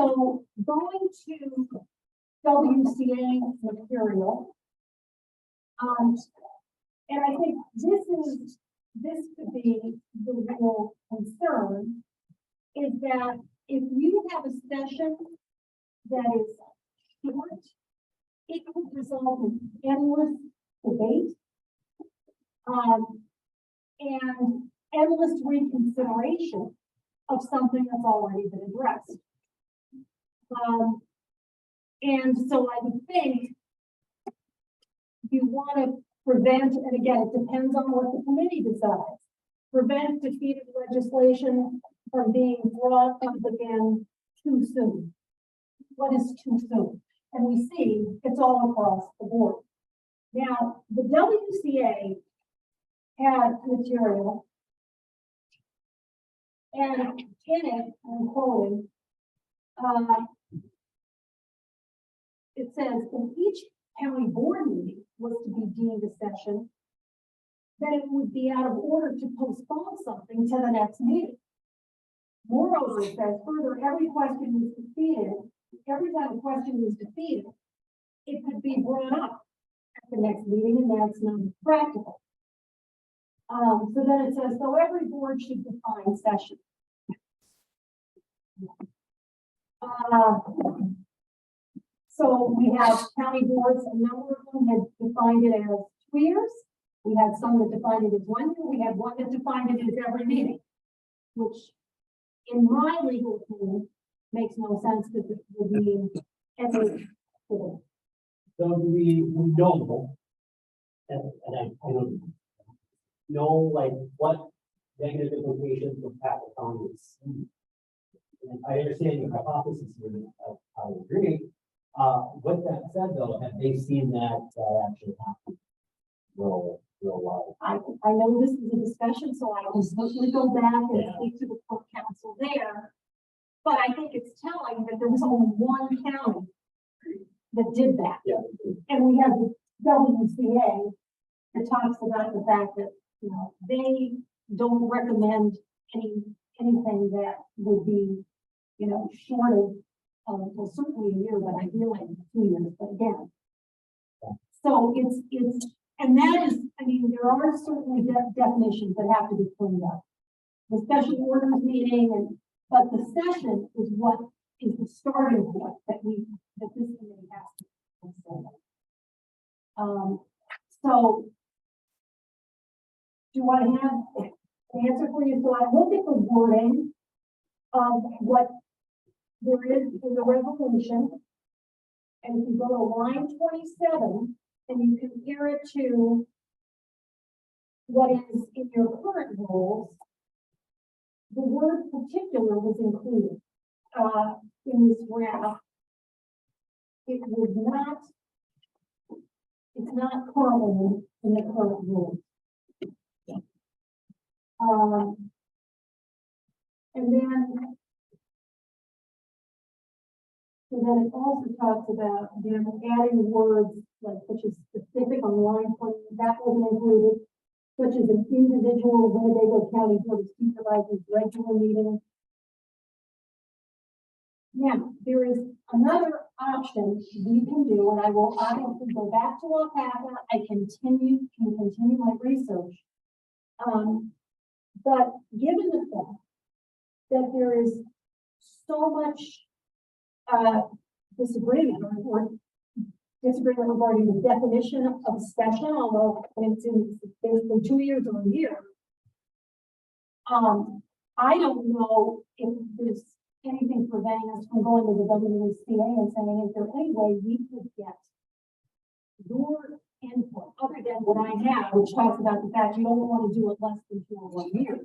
going to WCA material, and I think this could be the real concern, is that if you have a session that is short, it could result in endless debate, and endless reconsideration of something that's already been addressed. And so I would think you want to prevent, and again, it depends on what the committee decides, prevent defeated legislation from being brought up again too soon. What is too soon? And we see it's all across the board. Now, the WCA had material, and in it, I'm quoting, it says, if each county board meeting was to be deemed a session, then it would be out of order to postpone something to the next meeting. Moreover, it says further, every time a question was defeated, it could be brought up at the next meeting, and that's not practical. So then it says, so every board should define session. So we have county boards, a number of them had defined it as 2 years. We had some that defined it as 1 year. We had one that defined it as every meeting, which in my legal opinion, makes no sense because it would mean every. So do we know, and I don't know, like, what negative implications of Pat County is. And I understand your hypothesis here, I agree. With that said, though, have they seen that actually happen? Real life. I know this is a discussion, so I will certainly go back and speak to the court counsel there. But I think it's telling that there was only one county that did that. Yeah. And we have the WCA that talks about the fact that, you know, they don't recommend anything that would be, you know, short of, well, certainly a year, but ideally 2 years, but again. So it's, and that is, I mean, there are certainly definitions that have to be cleaned up. The special orders meeting but the session is what is the starting point that this committee has to consider. So do I have an answer for you? So I look at the wording of what there is in the resolution. And if you go to line 27 and you compare it to what is in your current rules, the word particular was included in this draft. It was not, it's not currently in the current rules. And then, so then it also talks about, you know, adding words like such as specific on line 20, that wasn't included, such as an individual Winnebago County Board of Supervisors regular meeting. Now, there is another option we can do, and I will obviously go back to Alpaca. I can continue my research. But given the fact that there is so much disagreement or disagreement regarding the definition of session, although it's in basically 2 years or a year, I don't know if there's anything preventing us from going to the WCA and saying, is there any way we could get your input other than what I have, which talks about the fact you don't want to do it less than 2 or 1 year,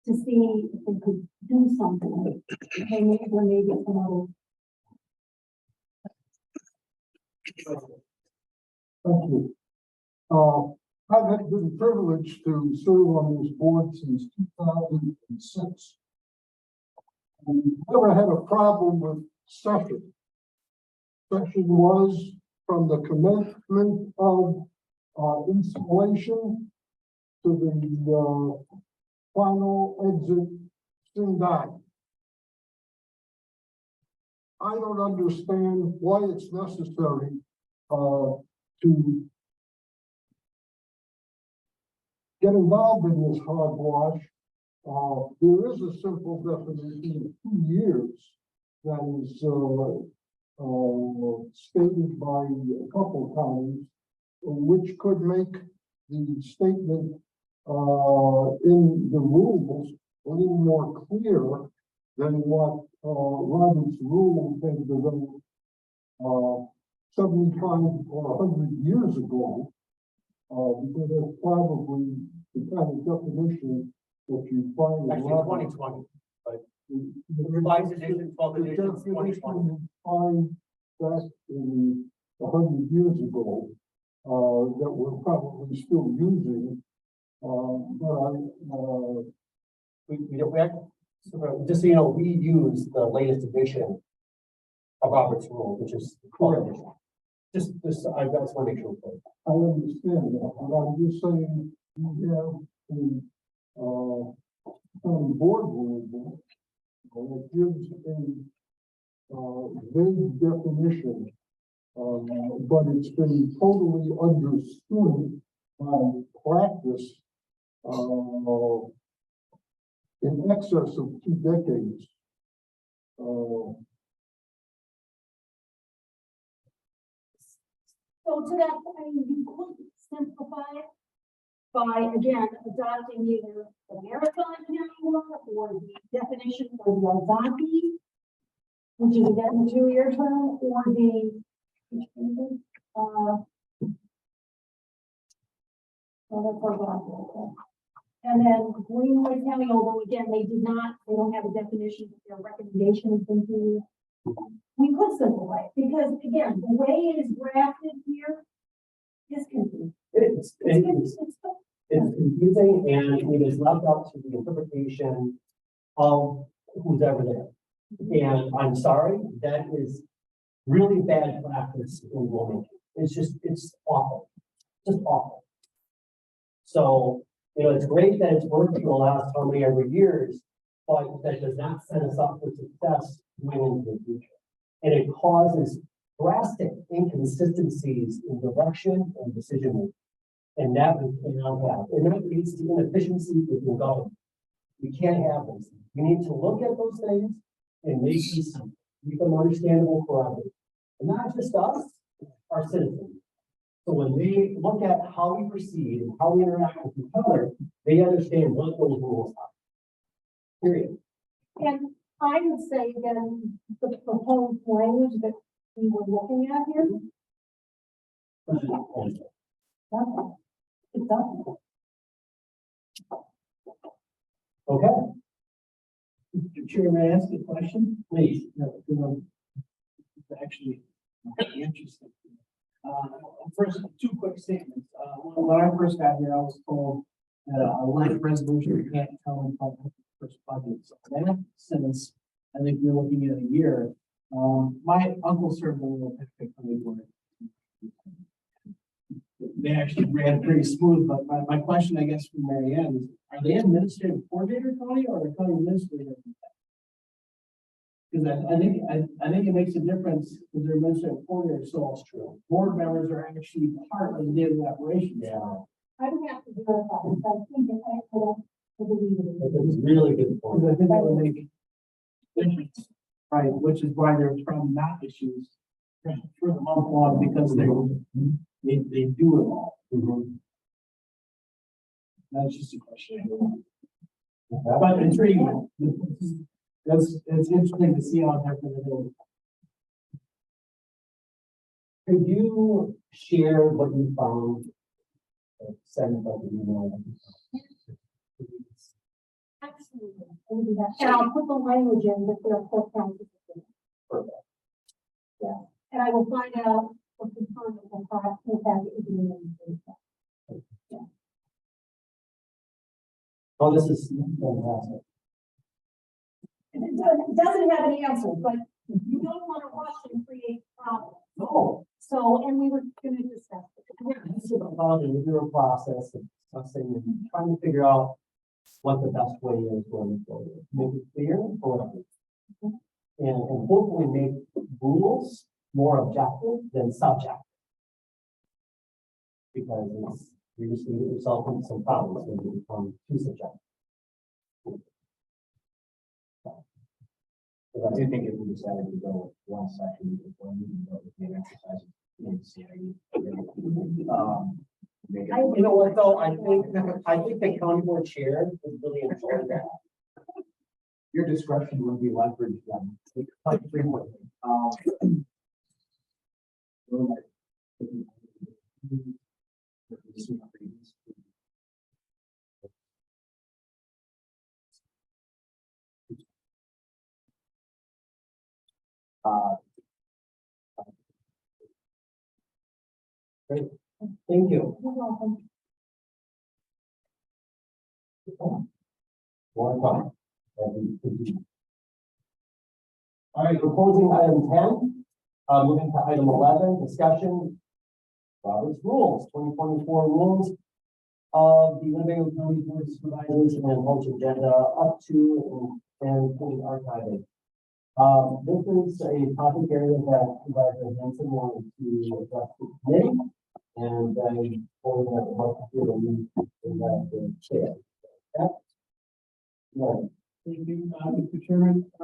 to see if they could do something. There may be some other. Thank you. I've had been privileged to serve on this board since 2006. And never had a problem with session. Session was from the commencement of installation to the final exit soon die. I don't understand why it's necessary to get involved in this hogwash. There is a simple definition of 2 years that is stated by a couple counties, which could make the statement in the rules a little more clear than what Robert's rules had developed 75 or 100 years ago, because that's probably the kind of definition that you find. Actually, 2020, but the revised edition, 12th edition, 2020. Find back in 100 years ago that we're probably still using. Just so you know, we use the latest edition of Robert's Rules, which is the 12th edition. Just, I just want to make sure. I understand that, but I'm just saying we have a county board rule that gives a vague definition, but it's been totally understood by practice in excess of 2 decades. So to that point, you could simplify it by, again, adopting either the Marathon County law or the definition for the Algonquin, which is again the 2-year term, or the, and then Greenwood County, although again, they don't have a definition, but their recommendation has been to, we could simplify it, because again, the way it is drafted here is confusing. It's confusing and it is left up to the interpretation of who's ever there. And I'm sorry, that is really bad practice in rulemaking. It's awful, just awful. So, it's great that it's worked for the last how many ever years, but that does not set us up for success going into the future. And it causes drastic inconsistencies in direction and decision making. And that we cannot have. And that leads to inefficiencies within government. We can't have those. We need to look at those things and make them understandable for others. And not just us, our citizens. So when they look at how we proceed and how we interact with each other, they understand what those rules are. Period. And I would say then the proposed language that we were looking at here, it doesn't. Okay, Mr. Chair, may I ask a question? please. No, it's actually very interesting. First, 2 quick statements. When I first got here, I was told that a life resolution you can't tell until the first budget. So that, since I think we're looking at a year, my uncle served a little technically for it. They actually ran pretty smooth, but my question, I guess, from Mary Ann is, are they administrative coordinator county or the county administrator? Because I think it makes a difference because they're administrative coordinator, so it's true. Board members are actually part of the daily operations. Yeah, I would have to verify, but I think I believe it is. it's really good point. Because I think that would make a difference, right, which is why there's probably not issues for the month long, because they do it all. That's just a question. But it's really, it's interesting to see how different it is. Could you share what you found? Send by the email. Absolutely. And I'll put the language in that their core council. Perfect. Yeah, and I will find out what the term of the fact is in the. Oh, this is fantastic. It doesn't have an answer, but you don't want to rush and create problems. No. So, and we were going to discuss it. Yeah, this is about the review process and discussing and trying to figure out what the best way is going forward. Make it clear for everyone. And hopefully make rules more objective than subjective. Because you're just going to get yourself into some problems when you become too subjective. I do think if we decided to go one session before we go with the exercises in CIE. You know what though, I think the county board chair would really enjoy that. Your discretion would be leveraged then, quite frequently. Great, thank you. You're welcome. One time. All right, proposing item 10, moving to item 11, discussion. Robert's rules, 2024 rules of the Winnebago County Board of Supervisors and Bunch agenda up to and fully archiving. This is a topic area that Supervisor Hanson wanted to address the committee. And I told them about the feeling in that chair. Okay? Right. Thank you, Mr. Chairman. I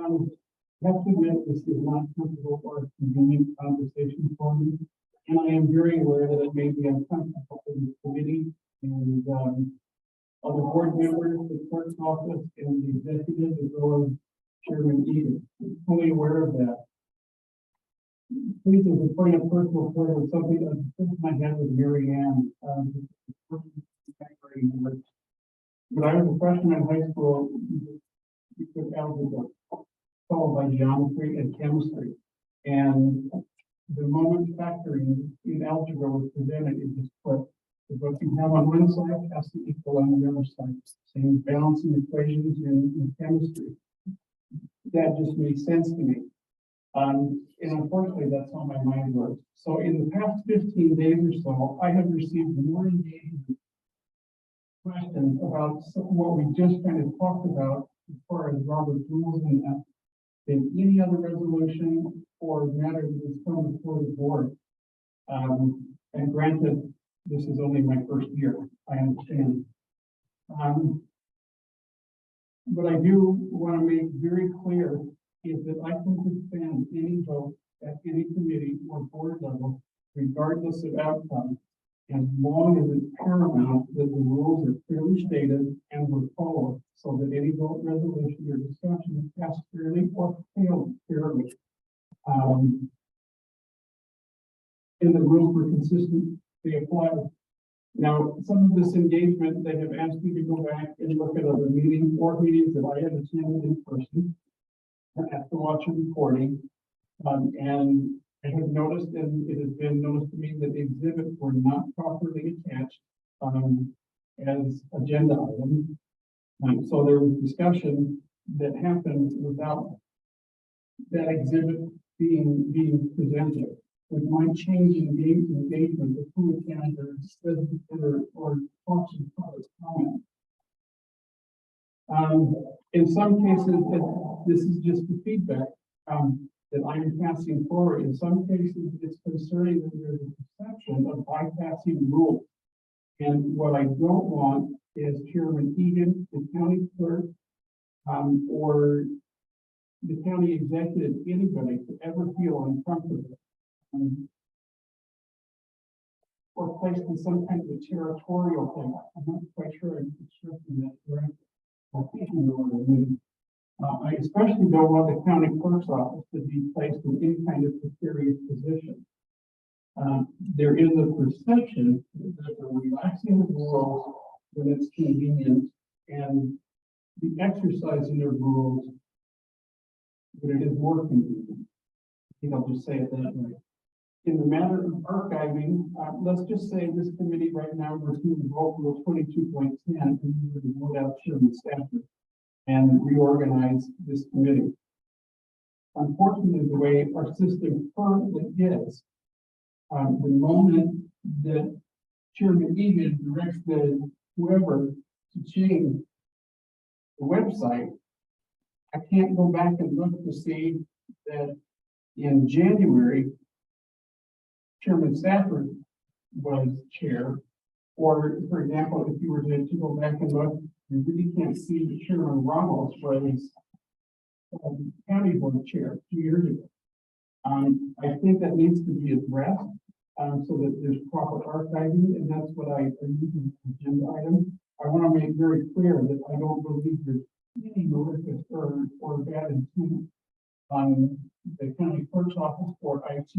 have to admit, this is not comfortable or convenient conversation for me. And I am very aware that it may be uncomfortable for the committee and, other board members, the clerk's office, and the executive, as well as Chairman Egan. I'm fully aware of that. Please, as a point of personal prayer, something that took my head with Mary Ann. When I was a freshman in high school, we took algebra, followed by geometry and chemistry. And the moment factoring in algebra was presented, it just clicked. What you have on one side has to equal on the other side. Same balancing equations in chemistry. That just made sense to me. And unfortunately, that's how my mind works. So in the past 15 days or so, I have received more engagement questions about what we just kind of talked about as far as Robert's rules and that than any other resolution or matter that has come before the board. And granted, this is only my first year, I understand. What I do want to make very clear is that I can defend any vote at any committee or board level, regardless of outcome, as long as it's paramount that the rules are clearly stated and were followed, so that any vote, resolution, or discussion is passed fairly or failed fairly. And the rules were consistent, they applied. Now, some of this engagement, they have asked me to go back and look at other meetings or meetings that I had attended in person. I have to watch a recording. And I have noticed, and it has been noticed to me, that the exhibits were not properly attached as agenda items. So there was discussion that happened without that exhibit being presented, which might change engagement of who attends or talks in public comment. In some cases, this is just the feedback that I'm passing forward. In some cases, it's concerning that there's a perception of bypassing rules. And what I don't want is Chairman Egan, the county clerk, or the county executive, anybody to ever feel uncomfortable or placed in some kind of a territorial thing. I'm not quite sure I'm interpreting that correctly. I think you know what I mean. I especially don't want the county clerk's office to be placed in any kind of precarious position. There is a perception that they're relaxing the rules when it's convenient and the exercising of rules when it is more convenient. I think I'll just say it that way. In the matter of archiving, let's just say this committee right now, we're to vote Rule 22.10 and we would vote out Chairman Stafford and reorganize this committee. Unfortunately, the way our system currently is, the moment that Chairman Egan directs whoever to change the website, I can't go back and look to see that in January, Chairman Stafford was chair, or for example, if you were to go back and look, you really can't see that Chairman Ramos was county board chair 2 years ago. I think that needs to be addressed so that there's proper archiving, and that's what I use as an agenda item. I want to make very clear that I don't believe there's any malicious or bad intent on the county clerk's office or IT.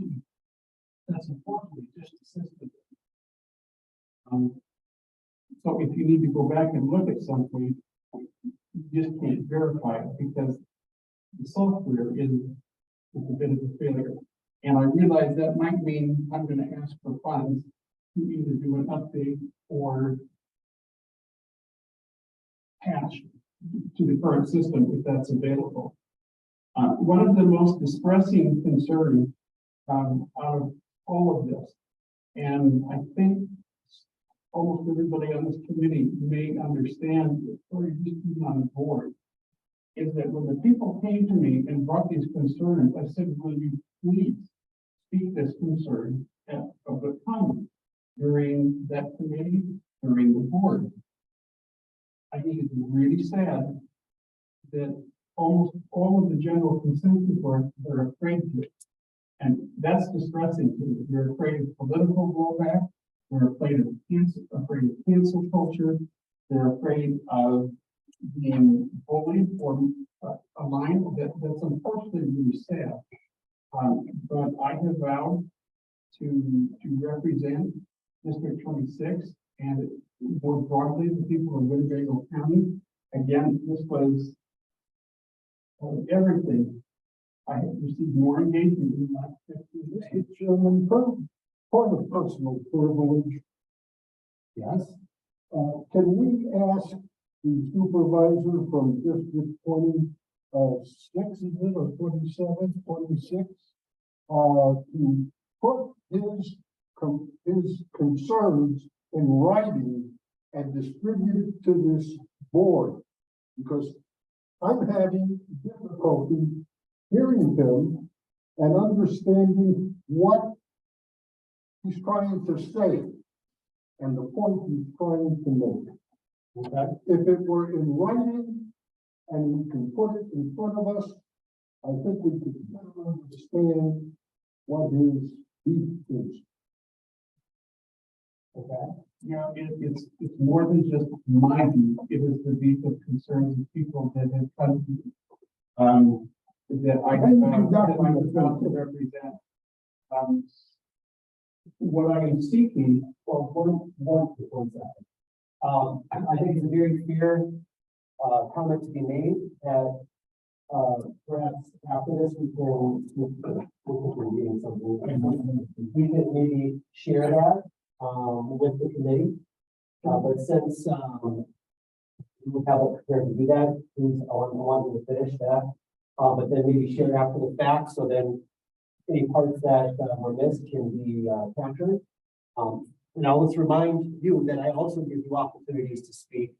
That's unfortunately just a system. So if you need to go back and look at something, you just can't verify it because the software is a bit of a failure. And I realize that might mean I'm going to ask for funds to either do an update or patch to the current system if that's available. One of the most distressing concerns out of all of this, and I think almost everybody on this committee may understand, or just being on the board, is that when the people came to me and brought these concerns, I said, will you please speak this concern at public comment? during that committee, during the board. I think it's really sad that almost all of the general consensus are afraid to. And that's distressing to me. They're afraid of political blowback. They're afraid of cancel culture. They're afraid of being bullied or aligned. That's unfortunately really sad. But I have vowed to represent District 26 and more broadly the people of Winnebago County. Again, this was everything. I have received more engagement in the last 15 years. Mr. Chairman, point of personal privilege. Yes. Can we ask the supervisor from District 26, is it, or 27, 26, to put his concerns in writing and distribute it to this board? Because I'm having difficulty hearing him and understanding what he's trying to say and the point he's trying to make. Okay, if it were in writing and we can put it in front of us, I think we could better understand what his beef is. Okay. Yeah, it's more than just my view. It is the view of concerns of people that have come to that I have to represent. What I am seeking, One second. I think it's a very fair, comment to be made that, perhaps after this, we can reading something. We can maybe share that, with the committee. But since, we haven't prepared to do that, please, I want you to finish that. But then maybe share after the fact, so then any parts that were missed can be, captured. Now let's remind you that I also give you opportunities to speak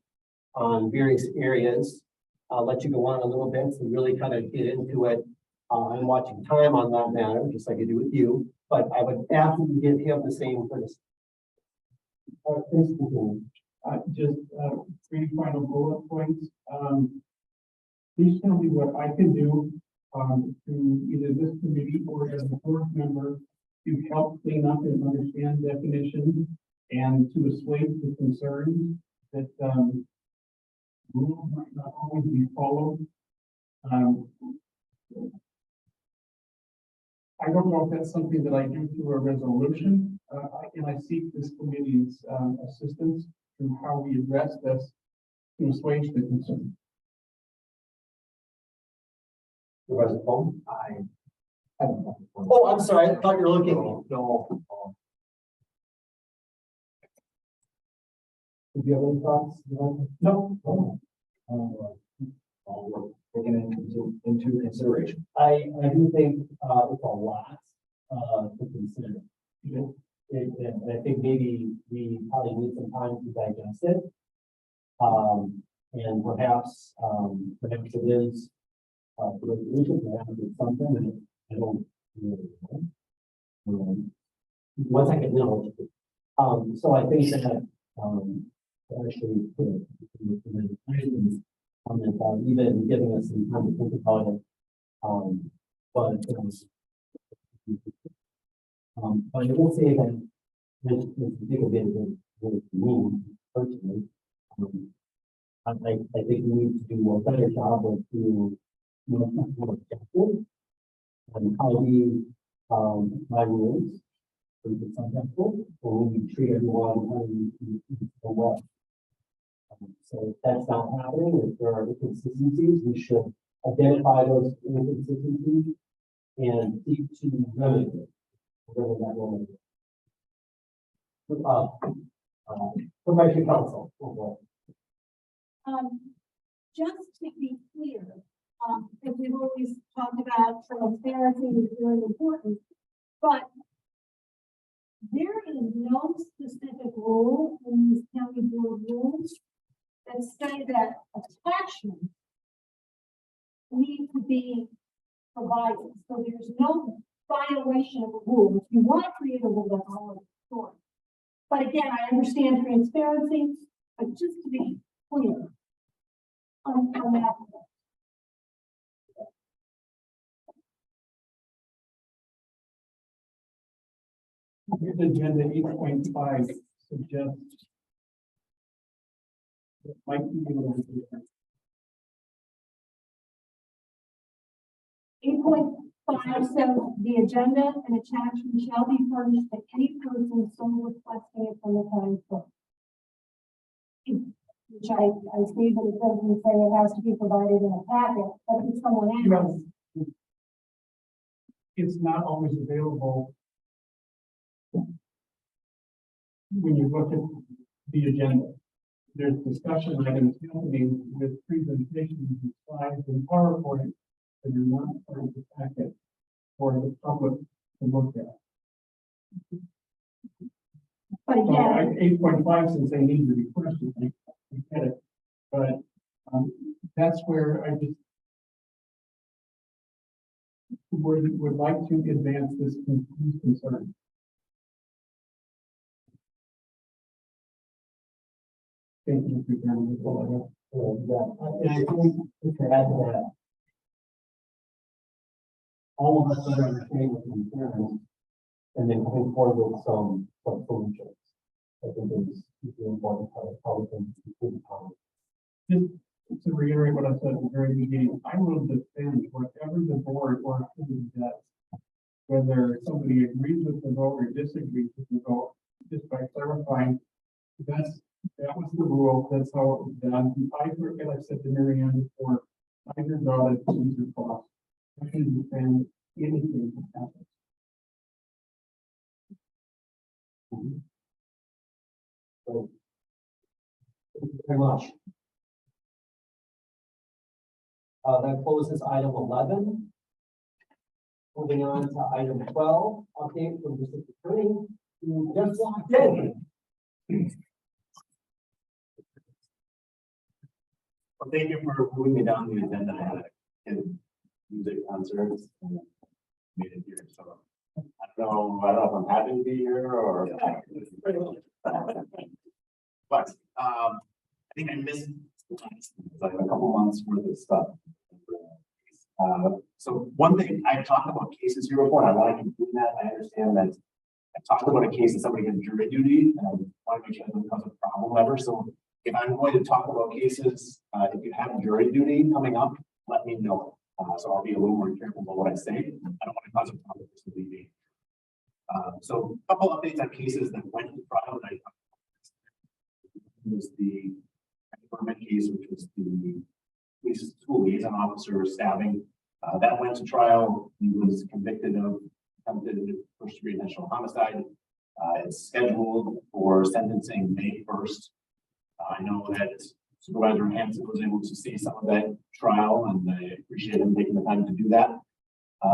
on various areas. I'll let you go on a little bit to really kind of get into it. I'm watching time on that matter, just like I do with you, but I would ask you to give him the same courtesy. Please continue. just 3 final bullet points. Please tell me what I can do to either this committee or as a board member to help clean up and understand definitions and to assuage the concerns that rules might not always be followed. I don't know if that's something that I do through a resolution, and I seek this committee's assistance in how we address this to assuage the concern. Supervisor Paul? Oh, I'm sorry, I thought you were looking at me. No. Do you have any thoughts? No. We're taking it into consideration. I do think, it's a lot, to consider. And I think maybe we probably need some time to digest it. And perhaps it is, perhaps it's something that I don't really know. Once I get know. So I think that, actually, comment on even giving us some time to think about it. But I will say that this particular bit of me personally. I think we need to do a better job of being more objective and how we apply rules. It's subjective, or we treat everyone how we well. So if that's not happening, if there are inconsistencies, we should identify those inconsistencies and seek to remedy it, whatever that will be. Professional counsel. Just to be clear, because we've always talked about transparency is very important, but there is no specific rule in these county board rules that say that attachments need to be provided. So there's no violation of a rule. If you want to create a rule, that's all it's for. But again, I understand transparency, but just to be clear on that. Here's agenda 8.5 suggests it might be a little bit different. 8.5 says the agenda and attachment shall be furnished to any person so requesting it from the county clerk. Which I see that it doesn't say it has to be provided in a packet, but if someone asks, It's not always available when you look at the agenda. There's discussion items happening with presentations and slides and PowerPoint that are not part of the packet for the public to look at. but So again, 8.5, since they need to be questioned, I get it. But that's where I just would like to advance this concern. Thank you for your time. And I think to add to that, all of us better understand the concerns and then coming forward with some solutions. I think is the important part of how we can improve the problem. Just to reiterate what I said at the very beginning, I will defend whatever the board or committee does. Whether somebody agrees with the vote or disagrees with the vote, just by clarifying, that was the rule, that's how it was done. I forget, I said to Marianne before, I heard all that these are costs. I can defend anything that happens. So, thank you very much. That closes item 11. Moving on to item 12, update from district attorney, who just walked in. Well, thank you for moving me down the agenda. I had a kid music concerts and made it here. So I don't know if I'm happy to be here or. But I think I missed like a couple months worth of stuff. So one thing I've talked about cases here before, and I want to keep doing that. I understand that I talked about a case that somebody had jury duty, and I want to make sure that becomes a problem ever. So if I'm going to talk about cases, if you have jury duty coming up, let me know. So I'll be a little more careful about what I say. I don't want to cause a problem for somebody leaving. So a couple updates on cases that went to trial. That was the permit case, which was the police school liaison officer stabbing. That went to trial. He was convicted of attempted first-degree intentional homicide. It's scheduled for sentencing May 1st. I know that Supervisor Hanson was able to see some of that trial, and I appreciate him taking the time to do that.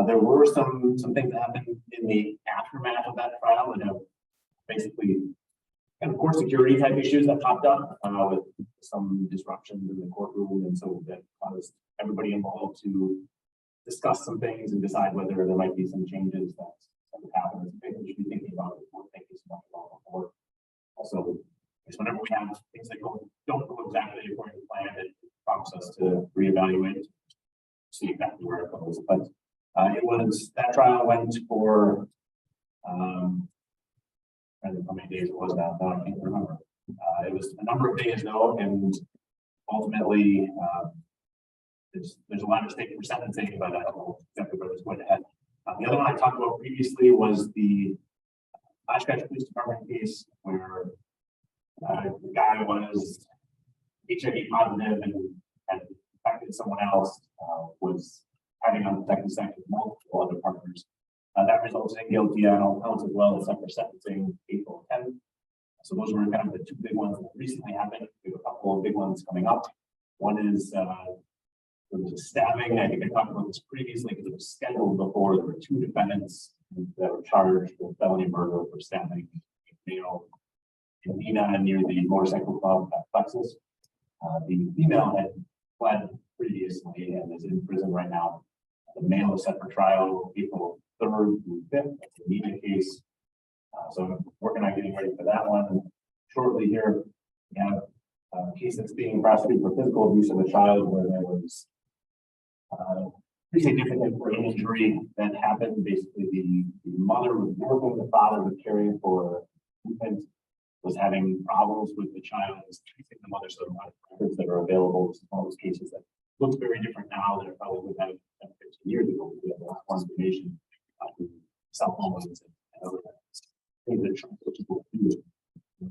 There were some things that happened in the aftermath of that trial that have basically kind of court security type issues that popped up with some disruptions in the courtroom, and so that caused everybody involved to discuss some things and decide whether there might be some changes that would happen. It's something we should be thinking about before thinking about before. Also, whenever we have things that don't go exactly according to plan, it prompts us to reevaluate, see exactly where it goes. But it was that trial went for I don't know how many days it was now. I can't remember. It was a number of days though, and ultimately there's a lot of stake for sentencing, but I don't know exactly where it's going ahead. The other one I talked about previously was the Oshkosh Police Department case where the guy was HIV positive and had infected someone else, was having unprotected sex with multiple other partners. That resulted in guilty on all counts as well, except for sentencing April 10th. So those were kind of the two big ones that recently happened. We have a couple of big ones coming up. One is there was a stabbing. I think I talked about this previously because it was scheduled before. There were two defendants that were charged with felony murder for stabbing a male in Nina near the motorcycle club at Plexus. The female had fled previously and is in prison right now. The male is set for trial April 3rd through 5th. That's the Nina case. So I'm working on getting ready for that one. Shortly here, we have a case that's being prosecuted for physical abuse of a child where there was pretty significant brain injury that happened. Basically, the mother was working, the father was caring for infant, was having problems with the child, was treating the mother. So there are a lot of records that are available. It's one of those cases that looks very different now than it probably would have 10, 15 years ago. We have a lot more information through cell phones and other things that people do.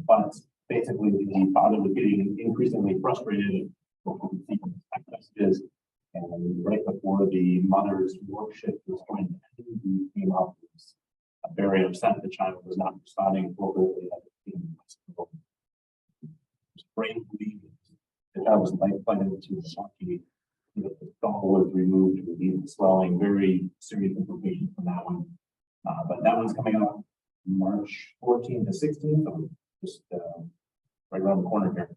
But basically, the father was getting increasingly frustrated with text messages. And right before the mother's work shift was going to end, he came up and was very upset the child was not responding appropriately. Brain bleeding. The child was life-flighted into the hockey. The skull was removed, relieved the swelling, very serious implications from that one. But that one's coming up March 14th to 16th, so just right around the corner here.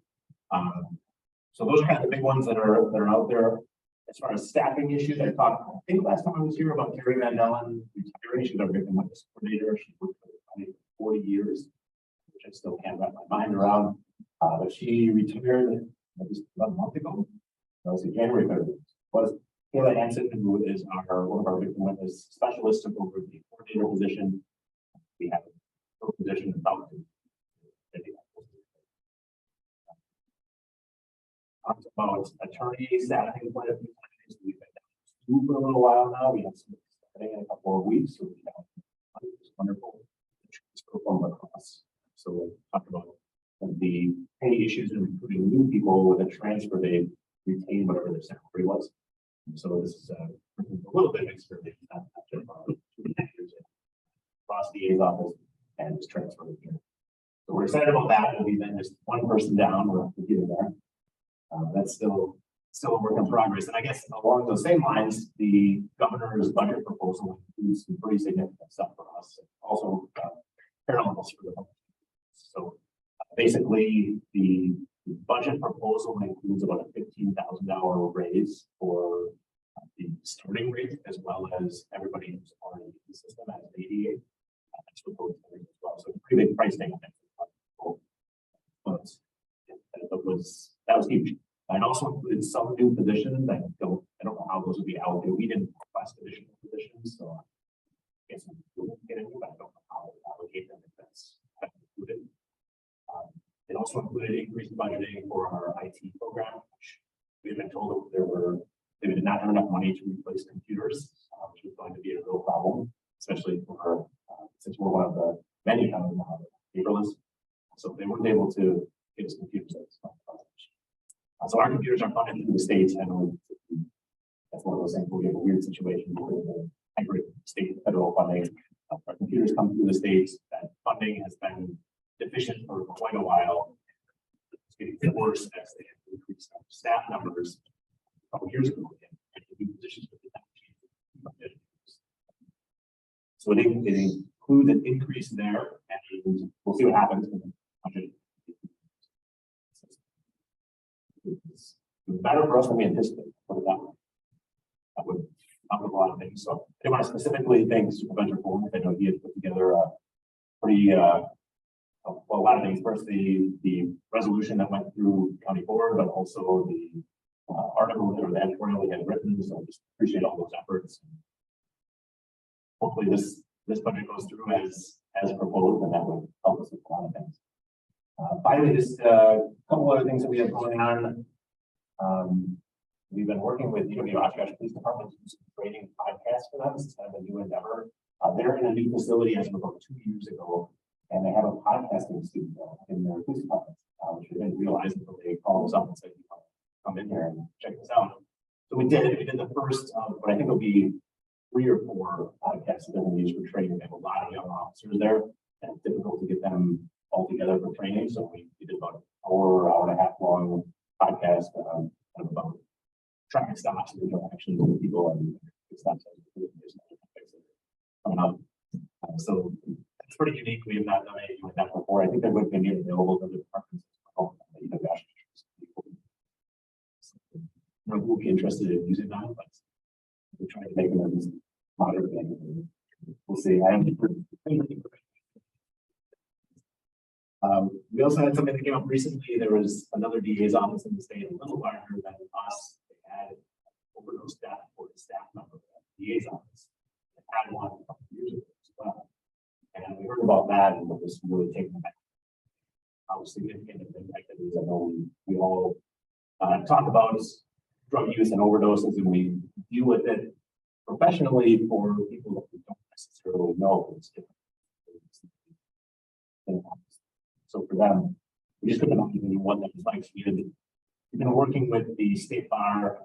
So those are kind of the big ones that are out there. As far as staffing issues, I think last time I was here about Carrie Van Dellen retiring. She's our victim witness coordinator. She worked for the county for 40 years, which I still can't wrap my mind around. But she retired just about a month ago. That was in January 3rd. Was Kayla Hansen, who is one of our victim witness specialists, took over the coordinator position. We have her position about to. Talked about attorney staffing quite a few times. We've been down for a little while now. We have some starting in a couple of weeks. So we have wonderful transfer from across. So we talked about the pay issues and recruiting new people with a transfer. They retain whatever their salary was. So this is a little bit of experience after 2 years across the DA's office and just transfer here. So we're excited about that. We'll be then just one person down. We're getting there. That's still a work in progress. And I guess along those same lines, the governor's budget proposal includes some pretty significant stuff for us. Also, parallels for the public. So basically, the budget proposal includes about a $15,000 raise for the starting rate, as well as everybody who's already in the system as an ADA. That's proposed as well. So pretty big price tag on that. That was huge. And also included some new positions. I don't know how those would be allocated. We didn't request additional positions, so I guess we won't get into, but I don't know how to allocate them if that's included. It also included increased budgeting for our IT program, which we've been told that they did not have enough money to replace computers, which was going to be a real problem, especially for since we're one of the many counties now that are paperless. So they weren't able to get us computers. So our computers are funded through the states, and that's one of those things where we have a weird situation where the hybrid state federal funding. Our computers come through the states. That funding has been deficient for quite a while. It's getting worse as they increase our staff numbers. A couple years ago, and new positions with the so it includes an increase there, and we'll see what happens with the budget. It's better for us than we anticipated. Put it that way. That would help with a lot of things. So I want to specifically thank Supervisor Fulton. I know he had put together a pretty a lot of things. First, the resolution that went through county board, but also the article or the editorial we had written. So I just appreciate all those efforts. Hopefully this budget goes through as proposed, and that would help us with a lot of things. Finally, just a couple other things that we have going on. We've been working with UW Oshkosh Police Department to do some training podcasts for them. It's kind of a new endeavor. They're in a new facility as of about 2 years ago, and they have a podcasting studio in their police department, which we didn't realize until they called us up and said, come in here and check this out. So we did the first, but I think it'll be 3 or 4 podcasts that we use for training. They have a lot of young officers there, and it's difficult to get them all together for training. So we did about an hour and a half long podcast about traffic stops and interactions with people and stops coming up. So it's pretty unique. We have not done anything like that before. I think that would be available to other departments. Who will be interested in using that, but we're trying to make them as modern thing. We'll see. We also had something that came up recently. There was another DA's office in the state, a little larger than us. They had overdose staff for the staff member at the DA's office. They had one a couple of years ago as well. And we heard about that and it was really taken back. How significant of an impact it is. I know we all talk about drug use and overdoses, and we deal with it professionally for people that we don't necessarily know. It's different. So for them, we just couldn't imagine what that was like. We've been working with the state bar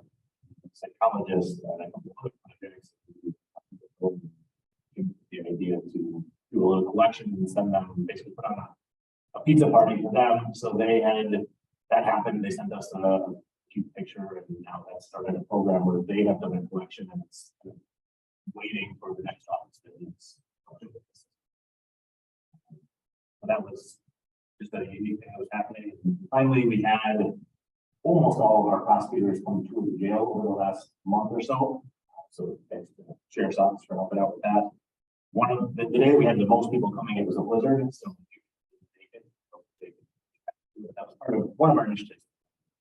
psychologist and a couple other projects. The idea to do a little collection and send them, basically put on a pizza party for them. So they had that happened. They sent us a cute picture, and now that started a program where they have done a collection and it's waiting for the next office visits. So that was just a unique thing that was happening. Finally, we had almost all of our prosecutors come to the jail over the last month or so. So thanks to the sheriff's office for helping out with that. One of the day we had the most people coming, it was a blizzard, so that was part of one of our initiatives.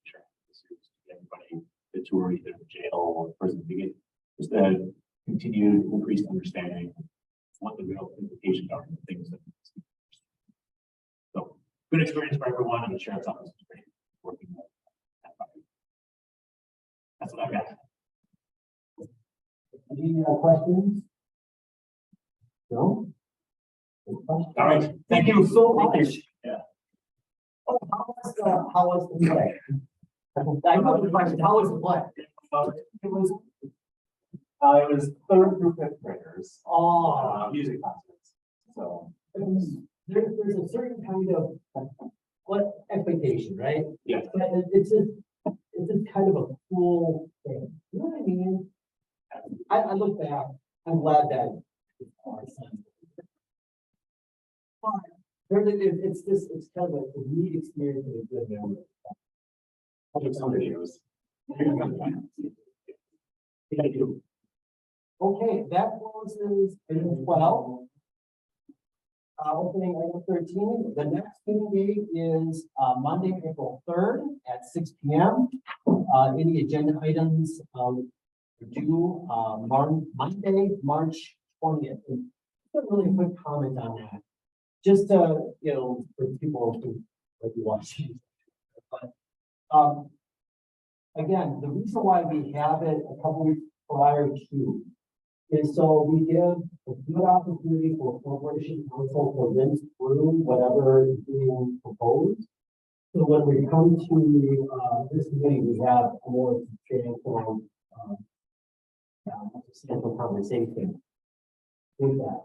Sure, everybody the tour either the jail or prison to get just a continued increased understanding of what the real implications are and the things that. So good experience for everyone, and the sheriff's office is great working with that. That's what I've got. Any questions? No? All right, thank you so much. Yeah. Oh, how was the play? I know the question, how was the play? It was third through fifth graders. Music concerts. So There's a certain kind of what expectation, right? yeah. But it's just kind of a cool thing. You know what I mean? I look back, I'm glad that it's kind of a neat experience and a good memory. I'll do some videos. Thank you. Okay, that closes item 12. Opening item 13. The next meeting date is Monday, April 3rd at 6 p.m. Any agenda items due Monday, March 20th. And just a really quick comment on that. Just for people who might be watching. But again, the reason why we have it a couple weeks prior to is so we give a good opportunity for corporation counsel to rinse through whatever is being proposed. So when we come to this committee, we have a more substantial conversation with that.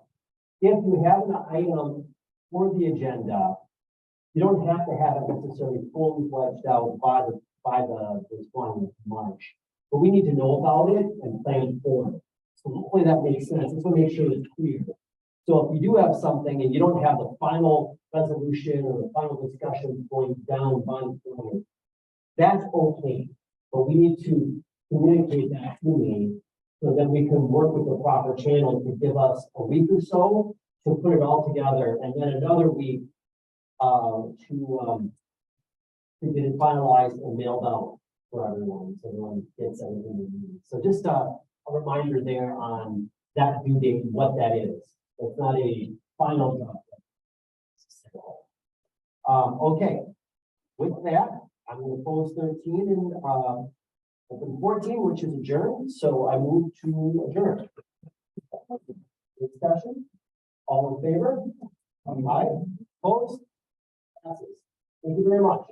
If you have an item for the agenda, you don't have to have it necessarily fully fleshed out by the 20th of March, but we need to know about it and plan for it. So hopefully that makes sense. Let's make sure it's clear. So if you do have something and you don't have the final resolution or the final discussion going down by the point, that's okay. But we need to communicate that to me so that we can work with the proper channel to give us a week or so to put it all together, and then another week to get it finalized and mailed out for everyone, so everyone gets everything they need. So just a reminder there on that due date, what that is. It's not a final job. Okay. With that, I'm going to close 13 and open 14, which is adjourned. So I move to adjourn. Discussion. All in favor? Aye. Opposed? Passes. Thank you very much.